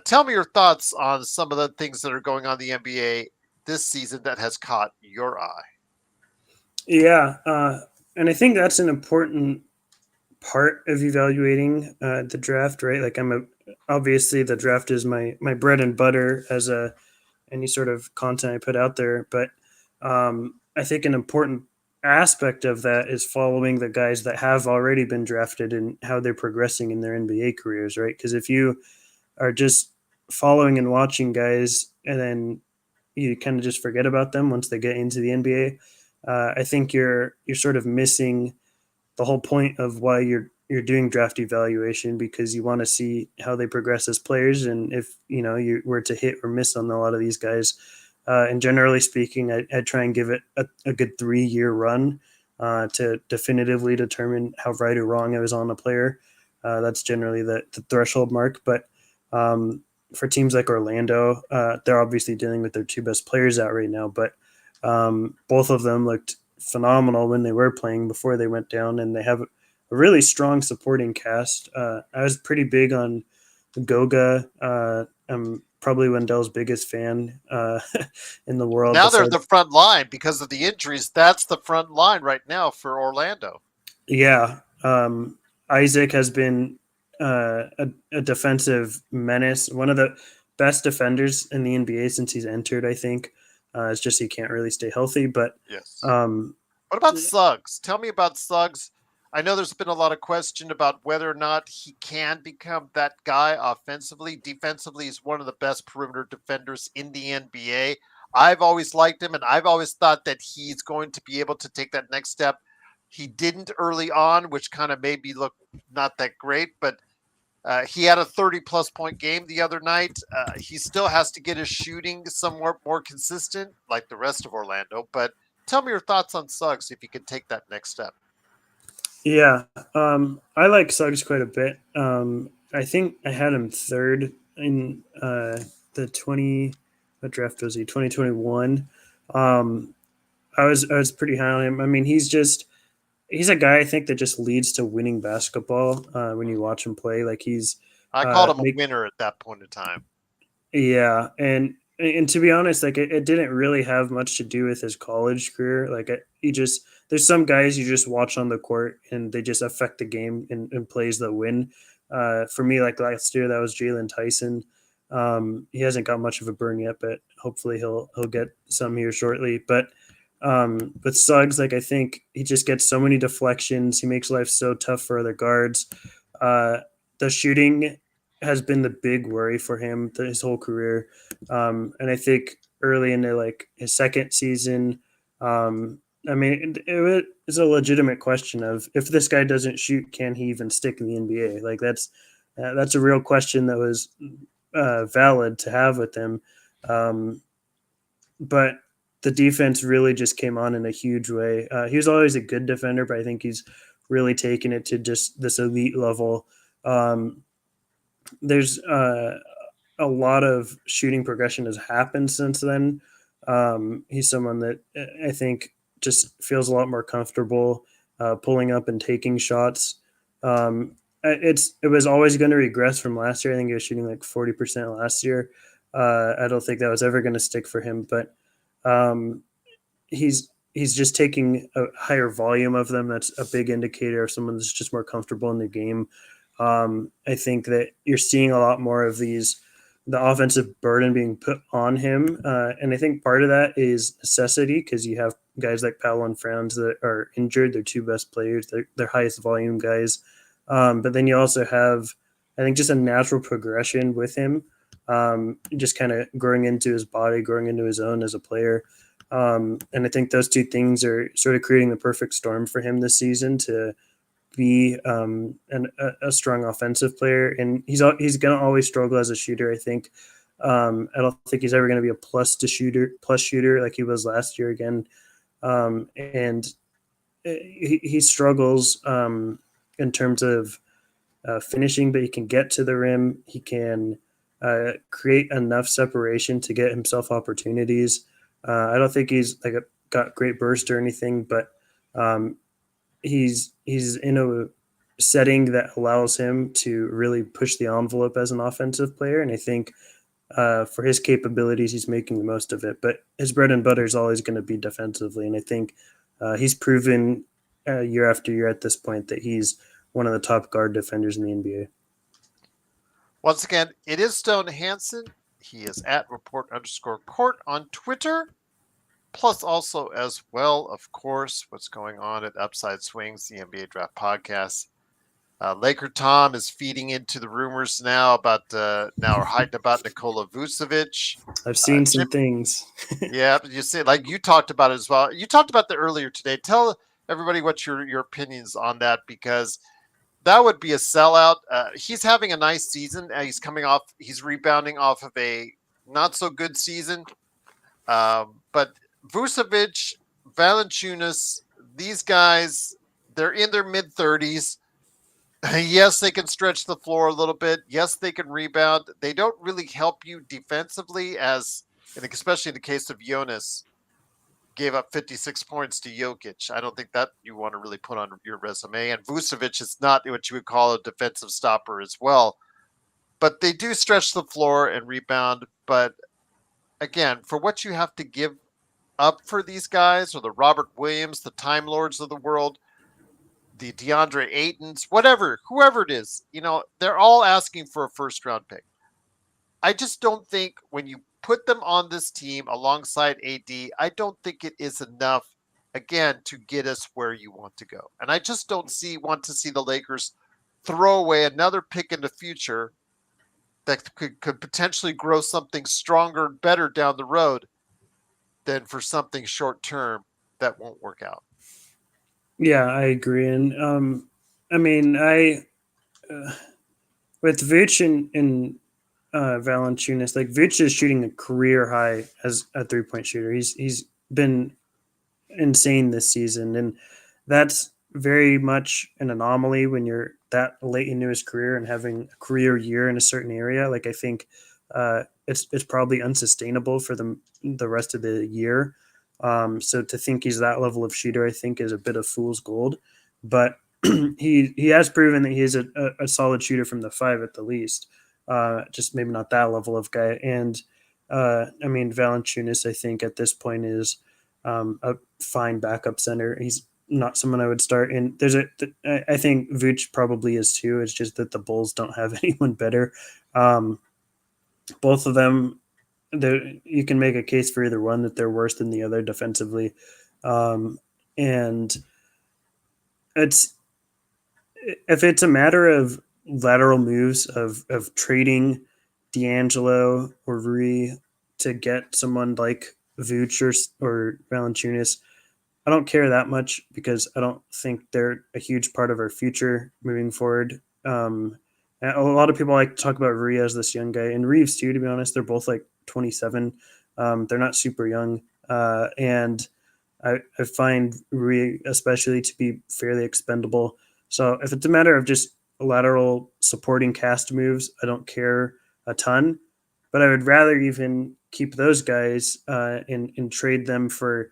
Tell me your thoughts on some of the things that are going on in the NBA this season that has caught your eye. Yeah, and I think that's an important part of evaluating the draft, right? Like obviously the draft is my bread and butter as any sort of content I put out there, but I think an important aspect of that is following the guys that have already been drafted and how they're progressing in their NBA careers, right? Because if you are just following and watching guys and then you kind of just forget about them once they get into the NBA, I think you're sort of missing the whole point of why you're doing draft evaluation, because you want to see how they progress as players, and if you were to hit or miss on a lot of these guys. And generally speaking, I try and give it a good 3-year run to definitively determine how right or wrong I was on a player. That's generally the threshold mark. But for teams like Orlando, they're obviously dealing with their two best players out right now, but both of them looked phenomenal when they were playing before they went down, and they have a really strong supporting cast. I was pretty big on Goga. I'm probably Wendell's biggest fan in the world. Now they're the front line because of the injuries. That's the front line right now for Orlando. Yeah. Isaac has been a defensive menace, one of the best defenders in the NBA since he's entered, I think. It's just he can't really stay healthy. But yes. What about Suggs? Tell me about Suggs. I know there's been a lot of question about whether or not he can become that guy offensively. Defensively, he's one of the best perimeter defenders in the NBA. I've always liked him, and I've always thought that he's going to be able to take that next step. He didn't early on, which kind of made me look not that great, but he had a 30-plus point game the other night. He still has to get his shooting somewhat more consistent like the rest of Orlando, but tell me your thoughts on Suggs if he can take that next step. Yeah, I like Suggs quite a bit. I think I had him third in the 20. What draft was he? 2021. I was pretty high on him. I mean, he's a guy I think that just leads to winning basketball when you watch him play. Like he's I called him a make winner at that point in time. Yeah, and to be honest, like it didn't really have much to do with his college career. Like he just there's some guys you just watch on the court and they just affect the game and plays that win. For me, like last year, that was Jalen Tyson. He hasn't got much of a burn yet, but hopefully he'll get some here shortly. But with Suggs, like I think he just gets so many deflections. He makes life so tough for other guards. Uh, the shooting has been the big worry for him his whole career. And I think early into like his second season, I mean, it's a legitimate question of if this guy doesn't shoot, can he even stick in the NBA? Like that's a real question that was valid to have with him. But the defense really just came on in a huge way. He was always a good defender, but I think he's really taken it to just this elite level. There's a lot of shooting progression has happened since then. He's someone that I think just feels a lot more comfortable pulling up and taking shots. It was always going to regress from last year. I think he was shooting like 40% last year. I don't think that was ever going to stick for him, but he's just taking a higher volume of them. That's a big indicator of someone that's just more comfortable in the game. I think that you're seeing a lot more of the offensive burden being put on him. And I think part of that is necessity because you have guys like Powell and Franz that are injured. They're two best players. They're highest volume guys. But then you also have, I think, just a natural progression with him, just kind of growing into his body, growing into his own as a player. And I think those two things are sort of creating the perfect storm for him this season to be a strong offensive player, and he's going to always struggle as a shooter. I think I don't think he's ever going to be a plus shooter like he was last year again, and he struggles in terms of finishing, but he can get to the rim. He can create enough separation to get himself opportunities. I don't think he's like got great burst or anything, but he's in a setting that allows him to really push the envelope as an offensive player. And I think for his capabilities, he's making the most of it. But his bread and butter is always going to be defensively. And I think he's proven year after year at this point that he's one of the top guard defenders in the NBA. Once again, it is Stone Hansen. He is at report_court on Twitter. Plus, also as well, of course, what's going on at Upside Swings, the NBA Draft Podcast. Laker Tom is feeding into the rumors now about now are hiding about Nikola Vucevic. I've seen some things. Yeah, you see, like you talked about it as well. You talked about that earlier today. Tell everybody what your opinions on that, because that would be a sellout. He's having a nice season. He's rebounding off of a not so good season. But Vucevic, Valanciunas, these guys, they're in their mid-30s. Yes, they can stretch the floor a little bit. Yes, they can rebound. They don't really help you defensively, especially in the case of Jonas, gave up 56 points to Jokic. I don't think that you want to really put on your resume. And Vucevic is not what you would call a defensive stopper as well. But they do stretch the floor and rebound. But again, for what you have to give up for these guys, or the Robert Williams, the Time Lords of the world, the DeAndre Aytons, whoever it is, they're all asking for a first-round pick. I just don't think when you put them on this team alongside AD, I don't think it is enough, again, to get us where you want to go. And I just don't want to see the Lakers throw away another pick in the future that could potentially grow something stronger and better down the road than for something short-term that won't work out. Yeah, I agree. And I mean, with Vooch and Valanciunas, like Vooch is shooting a career high as a 3-point shooter. He's been insane this season, and that's very much an anomaly when you're that late into his career and having a career year in a certain area. Like I think it's probably unsustainable for the rest of the year. So to think he's that level of shooter, I think, is a bit of fool's gold. But he has proven that he is a solid shooter from the 5 at the least. Just maybe not that level of guy. And I mean, Valanciunas, I think at this point is a fine backup center. He's not someone I would start. And I think Vooch probably is too. It's just that the Bulls don't have anyone better. Both of them, you can make a case for either one that they're worse than the other defensively. And it's if it's a matter of lateral moves of trading D'Angelo or Rui to get someone like Vooch or Valanciunas, I don't care that much because I don't think they're a huge part of our future moving forward. A lot of people like to talk about Rui as this young guy, and Reeves too. To be honest, they're both like 27. They're not super young, and I find Rui especially to be fairly expendable. So if it's a matter of just lateral supporting cast moves, I don't care a ton, but I would rather even keep those guys and trade them for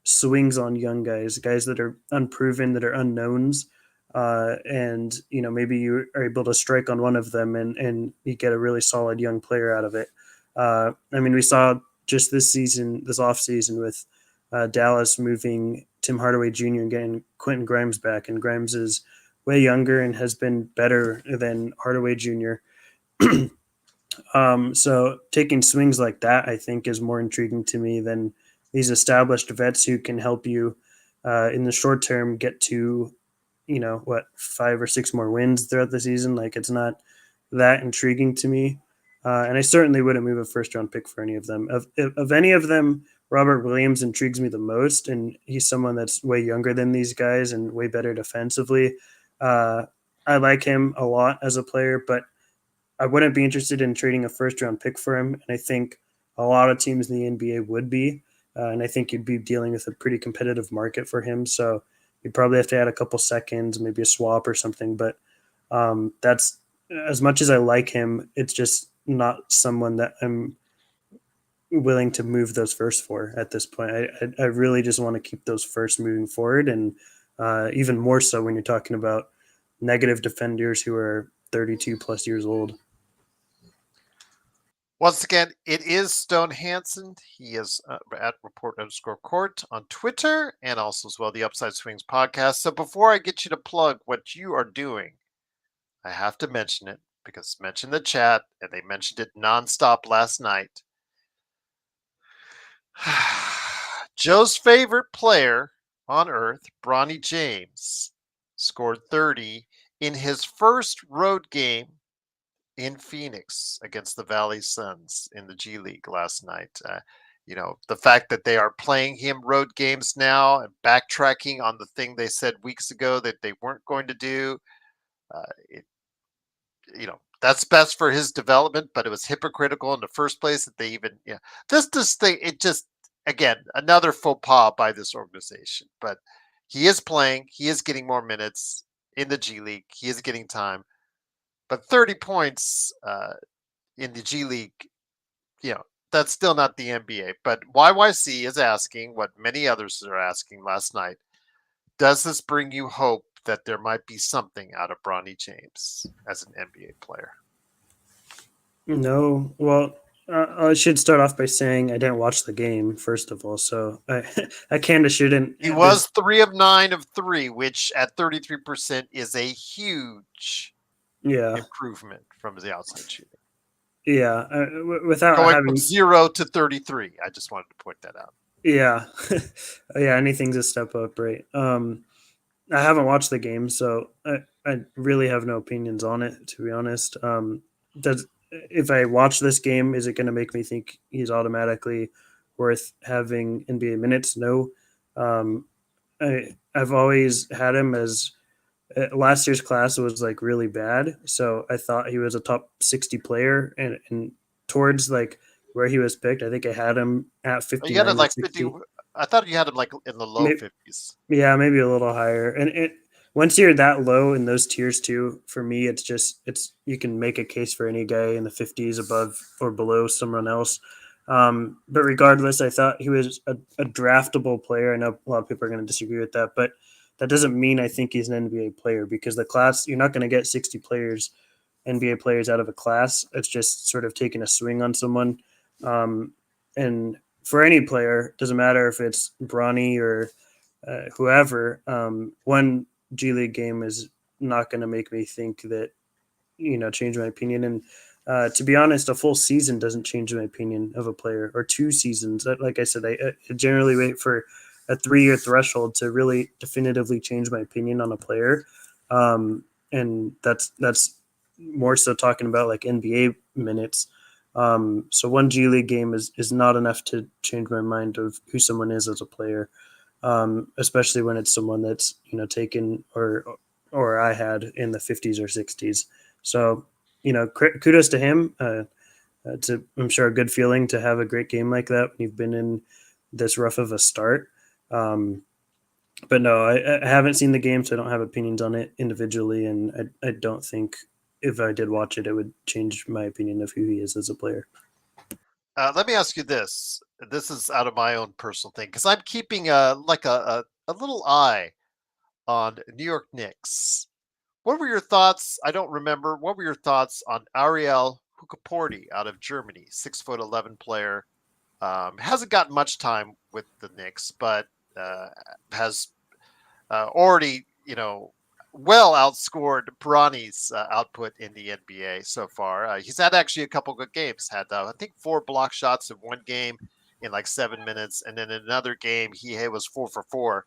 swings on young guys that are unproven, that are unknowns. And maybe you are able to strike on one of them and you get a really solid young player out of it. I mean, we saw just this off season with Dallas moving Tim Hardaway Jr. and getting Quentin Grimes back, and Grimes is way younger and has been better than Hardaway Jr. So taking swings like that, I think, is more intriguing to me than these established vets who can help you in the short term get to, 5 or 6 more wins throughout the season. Like, it's not that intriguing to me. And I certainly wouldn't move a first round pick for any of them. Of any of them, Robert Williams intrigues me the most, and he's someone that's way younger than these guys and way better defensively. I like him a lot as a player, but I wouldn't be interested in trading a first round pick for him. And I think a lot of teams in the NBA would be. And I think you'd be dealing with a pretty competitive market for him. So you'd probably have to add a couple seconds, maybe a swap or something. But that's as much as I like him, it's just not someone that I'm willing to move those first for at this point. I really just want to keep those first moving forward. And even more so when you're talking about negative defenders who are 32 plus years old. Once again, it is Stone Hansen. He is at report_court on Twitter and also as well the Upside Swings podcast. So before I get you to plug what you are doing, I have to mention it because it's mentioned in the chat and they mentioned it nonstop last night. Joe's favorite player on earth, Bronny James, scored 30 in his first road game in Phoenix against the Valley Suns in the G League last night. The fact that they are playing him road games now and backtracking on the thing they said weeks ago that they weren't going to do, that's best for his development, but it was hypocritical in the first place that they even, this thing, it just, again, another faux pas by this organization. But he is playing, he is getting more minutes in the G League, he is getting time. But 30 points in the G League, that's still not the NBA. But YYC is asking what many others are asking last night. Does this bring you hope that there might be something out of Bronny James as an NBA player? No. Well, I should start off by saying I didn't watch the game, first of all. So I kind of shouldn't. He was 3 of 9 of 3, which at 33% is a huge improvement from the outside shooting. Yeah, without going having from 0 to 33. I just wanted to point that out. Yeah, yeah, anything's a step up, right? I haven't watched the game, so I really have no opinions on it, to be honest. If I watch this game, is it going to make me think he's automatically worth having NBA minutes? No. I've always had him as last year's class was like really bad, so I thought he was a top 60 player, and towards like where he was picked, I think I had him at 59. You had him like 50. I thought you had him like in the low 50s. Yeah, maybe a little higher. And once you're that low in those tiers too, for me, it's you can make a case for any guy in the 50s above or below someone else. But regardless, I thought he was a draftable player. I know a lot of people are going to disagree with that, but that doesn't mean I think he's an NBA player, because the class, you're not going to get 60 players, NBA players out of a class. It's just sort of taking a swing on someone. And for any player, doesn't matter if it's Bronny or whoever, one G League game is not going to make me think that, change my opinion. And to be honest, a full season doesn't change my opinion of a player, or 2 seasons. Like I said, I generally wait for a 3-year threshold to really definitively change my opinion on a player. And that's more so talking about like NBA minutes. So one G League game is not enough to change my mind of who someone is as a player, especially when it's someone that's taken or I had in the 50s or 60s. So kudos to him. It's I'm sure a good feeling to have a great game like that when you've been in this rough of a start. But no, I haven't seen the game, so I don't have opinions on it individually, and I don't think if I did watch it, it would change my opinion of who he is as a player. Let me ask you this. This is out of my own personal thing, because I'm keeping a little eye on New York Knicks. What were your thoughts? I don't remember. What were your thoughts on Ariel Hukaporti out of Germany, 6'11" player? Hasn't gotten much time with the Knicks, but has already, well outscored Bronny's output in the NBA so far. He's had actually a couple good games. Had I think 4 block shots in one game in like 7 minutes, and then in another game he was 4 for 4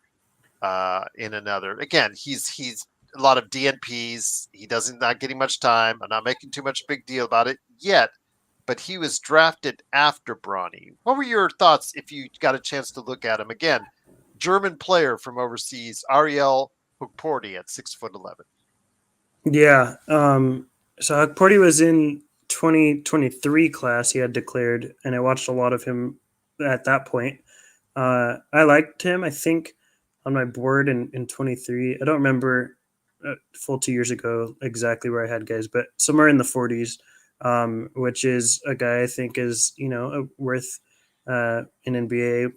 in another. Again, he's a lot of DNPs. He doesn't not getting much time. I'm not making too much big deal about it yet. But he was drafted after Bronny. What were your thoughts if you got a chance to look at him again? German player from overseas, Ariel Hukporti at 6'11". Yeah. So Porty was in 2023 class he had declared, and I watched a lot of him at that point. I liked him, I think, on my board in 23. I don't remember full 2 years ago exactly where I had guys, but somewhere in the 40s, which is a guy I think is, worth an NBA,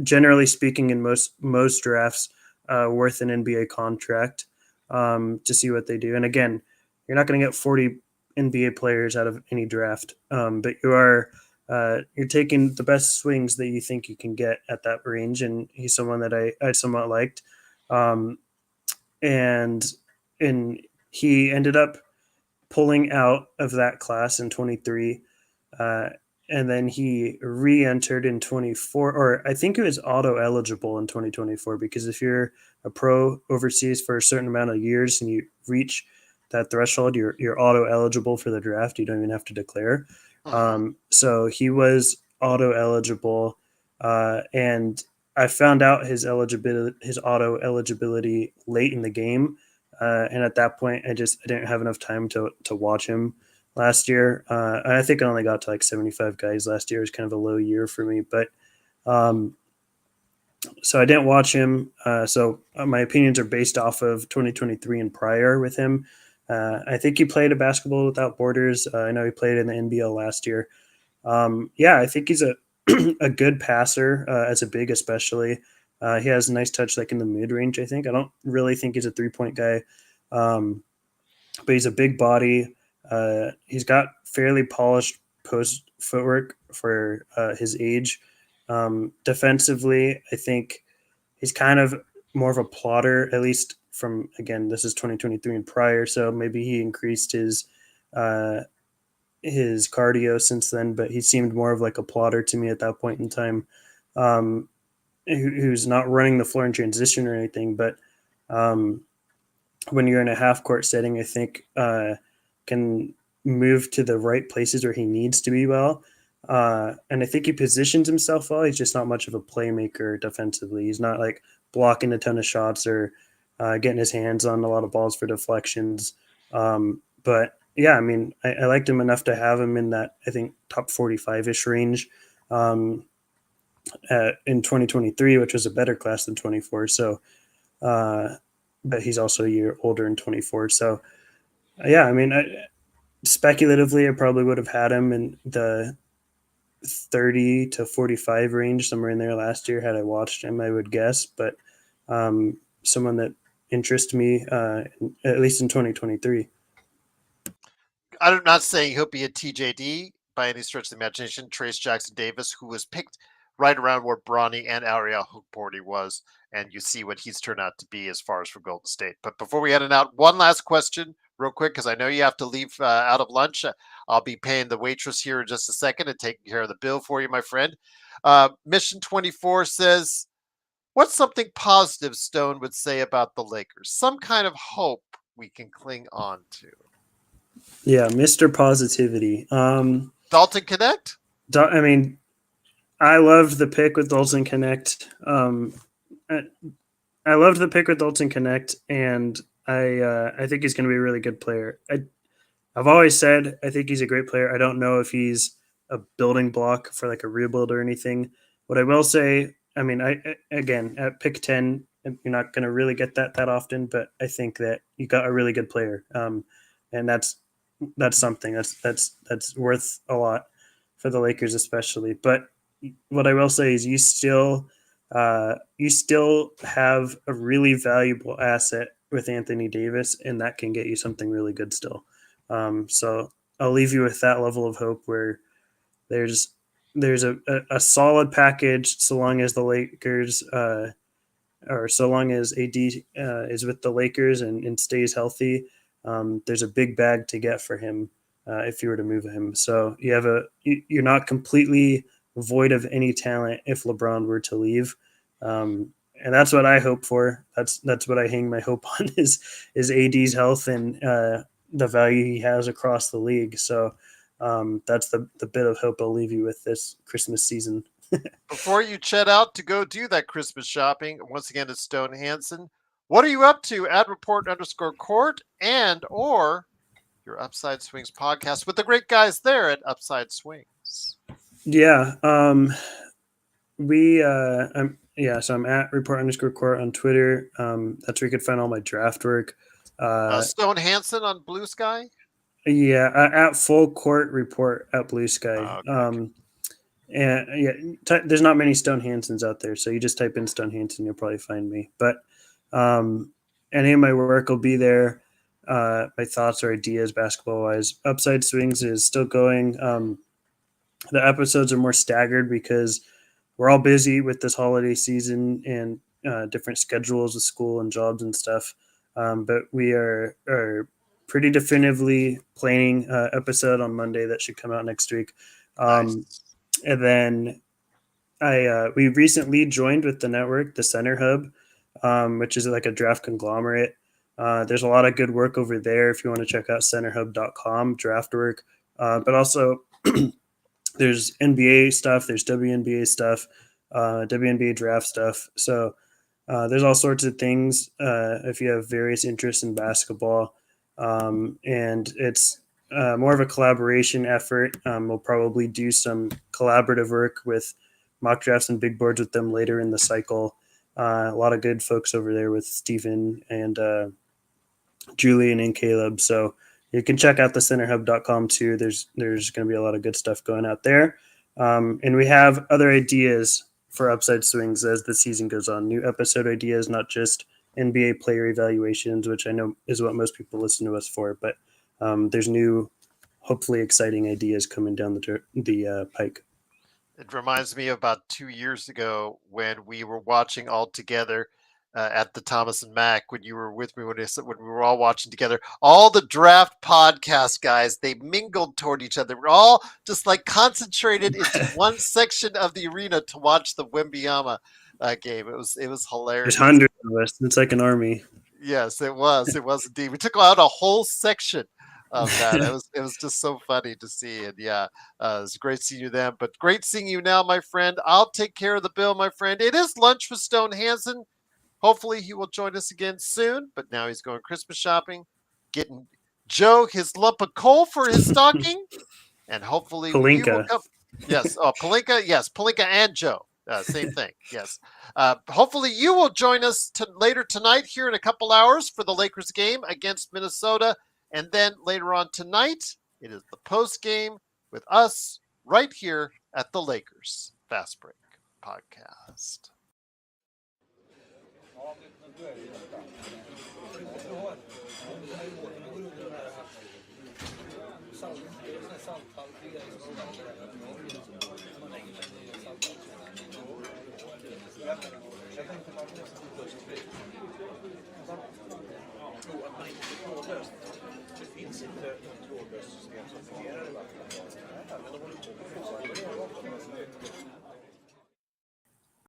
generally speaking, in most drafts, worth an NBA contract, to see what they do. And again, you're not going to get 40 NBA players out of any draft, but you're taking the best swings that you think you can get at that range. And he's someone that I somewhat liked, and he ended up pulling out of that class in 23. And then he re-entered in 24, or I think it was auto eligible in 2024, because if you're a pro overseas for a certain amount of years and you reach that threshold, you're auto eligible for the draft. You don't even have to declare. So he was auto eligible, and I found out his auto eligibility late in the game, and at that point, I didn't have enough time to watch him last year. I think I only got to like 75 guys last year. It was kind of a low year for me, but so I didn't watch him. So my opinions are based off of 2023 and prior with him. I think he played a Basketball Without Borders. I know he played in the NBL last year. I think he's a a good passer, as a big, especially. He has a nice touch, like in the mid range. I think I don't really think he's a 3-point guy, but he's a big body. He's got fairly polished post footwork for his age. Defensively, I think he's kind of more of a plotter, at least from, again, this is 2023 and prior, so maybe he increased his cardio since then, but he seemed more of like a plotter to me at that point in time, who's not running the floor in transition or anything, but when you're in a half court setting, I think can move to the right places where he needs to be well. And I think he positions himself well. He's just not much of a playmaker defensively. He's not like blocking a ton of shots or getting his hands on a lot of balls for deflections. But yeah, I mean, I liked him enough to have him in that, I think, top 45-ish range in 2023, which was a better class than 24. So, but he's also a year older in 24. So, yeah, I mean, speculatively, I probably would have had him in the 30 to 45 range, somewhere in there last year, had I watched him, I would guess. But someone that interests me, at least in 2023. I'm not saying he'll be a TJD by any stretch of the imagination. Trace Jackson Davis, who was picked right around where Bronny and Ariel Hookporty was, and you see what he's turned out to be as far as for Golden State. But before we head out, one last question, real quick, because I know you have to leave out of lunch. I'll be paying the waitress here in just a second and taking care of the bill for you, my friend. Mission 24 says, what's something positive Stone would say about the Lakers? Some kind of hope we can cling on to. Yeah, Mr. Positivity. Dalton Connect? I mean, I loved the pick with Dalton Connect. I loved the pick with Dalton Connect, and I think he's going to be a really good player. I've always said I think he's a great player. I don't know if he's a building block for like a rebuild or anything. What I will say, I mean, again at pick 10, you're not going to really get that often, but I think that you got a really good player, and that's something that's worth a lot for the Lakers especially. But what I will say is you still have a really valuable asset with Anthony Davis, and that can get you something really good still. So I'll leave you with that level of hope where there's a solid package so long as the Lakers or so long as AD is with the Lakers and stays healthy. There's a big bag to get for him if you were to move him. So you're not completely void of any talent if LeBron were to leave. And that's what I hope for. That's what I hang my hope on is AD's health and the value he has across the league. So that's the bit of hope I'll leave you with this Christmas season. Before you chat out to go do that Christmas shopping, once again, it's Stone Hansen. What are you up to at report_court and or your Upside Swings podcast with the great guys there at Upside Swings? Yeah. So I'm at report_court on Twitter. That's where you could find all my draft work. Stone Hansen on Blue Sky? Yeah, at Full Court Report at Blue Sky. Okay. And yeah, there's not many Stone Hansens out there, so you just type in Stone Hansen, you'll probably find me. But any of my work will be there. My thoughts or ideas, basketball wise. Upside Swings is still going. The episodes are more staggered because we're all busy with this holiday season and different schedules with school and jobs and stuff. But we are pretty definitively planning an episode on Monday that should come out next week. Nice. And then we recently joined with the network, the Center Hub, which is like a draft conglomerate. There's a lot of good work over there if you want to check out centerhub.com, draft work. But also there's NBA stuff, there's WNBA stuff, WNBA draft stuff. So there's all sorts of things if you have various interests in basketball. And it's more of a collaboration effort. We'll probably do some collaborative work with mock drafts and big boards with them later in the cycle. A lot of good folks over there with Stephen and Julian and Caleb. So you can check out the centerhub.com too. There's going to be a lot of good stuff going out there. And we have other ideas for Upside Swings as the season goes on. New episode ideas, not just NBA player evaluations, which I know is what most people listen to us for, but there's new, hopefully exciting ideas coming down the pike. It reminds me of about 2 years ago when we were watching all together at the Thomas and Mack, when you were with me, when we were all watching together, all the draft podcast guys, they mingled toward each other. We're all just like concentrated into one section of the arena to watch the Wembyama game. It was hilarious. There's hundreds of us. It's like an army. Yes, it was. It was indeed. We took out a whole section of that. It was just so funny to see. And yeah, it was great seeing you then, but great seeing you now, my friend. I'll take care of the bill, my friend. It is lunch with Stone Hansen. Hopefully he will join us again soon, but now he's going Christmas shopping, getting Joe his lump of coal for his stocking, and hopefully Palinka. you will come. Yes, Palinka. Yes, Palinka and Joe. Same thing. Yes. Hopefully you will join us later tonight here in a couple hours for the Lakers game against Minnesota. And then later on tonight, it is the post game with us right here at the Lakers Fast Break Podcast. Jag tänkte man måste trådlöst tro att man inte är trådlöst. Det finns inte ett trådlöst system som fungerar i vattnet. Men de håller på med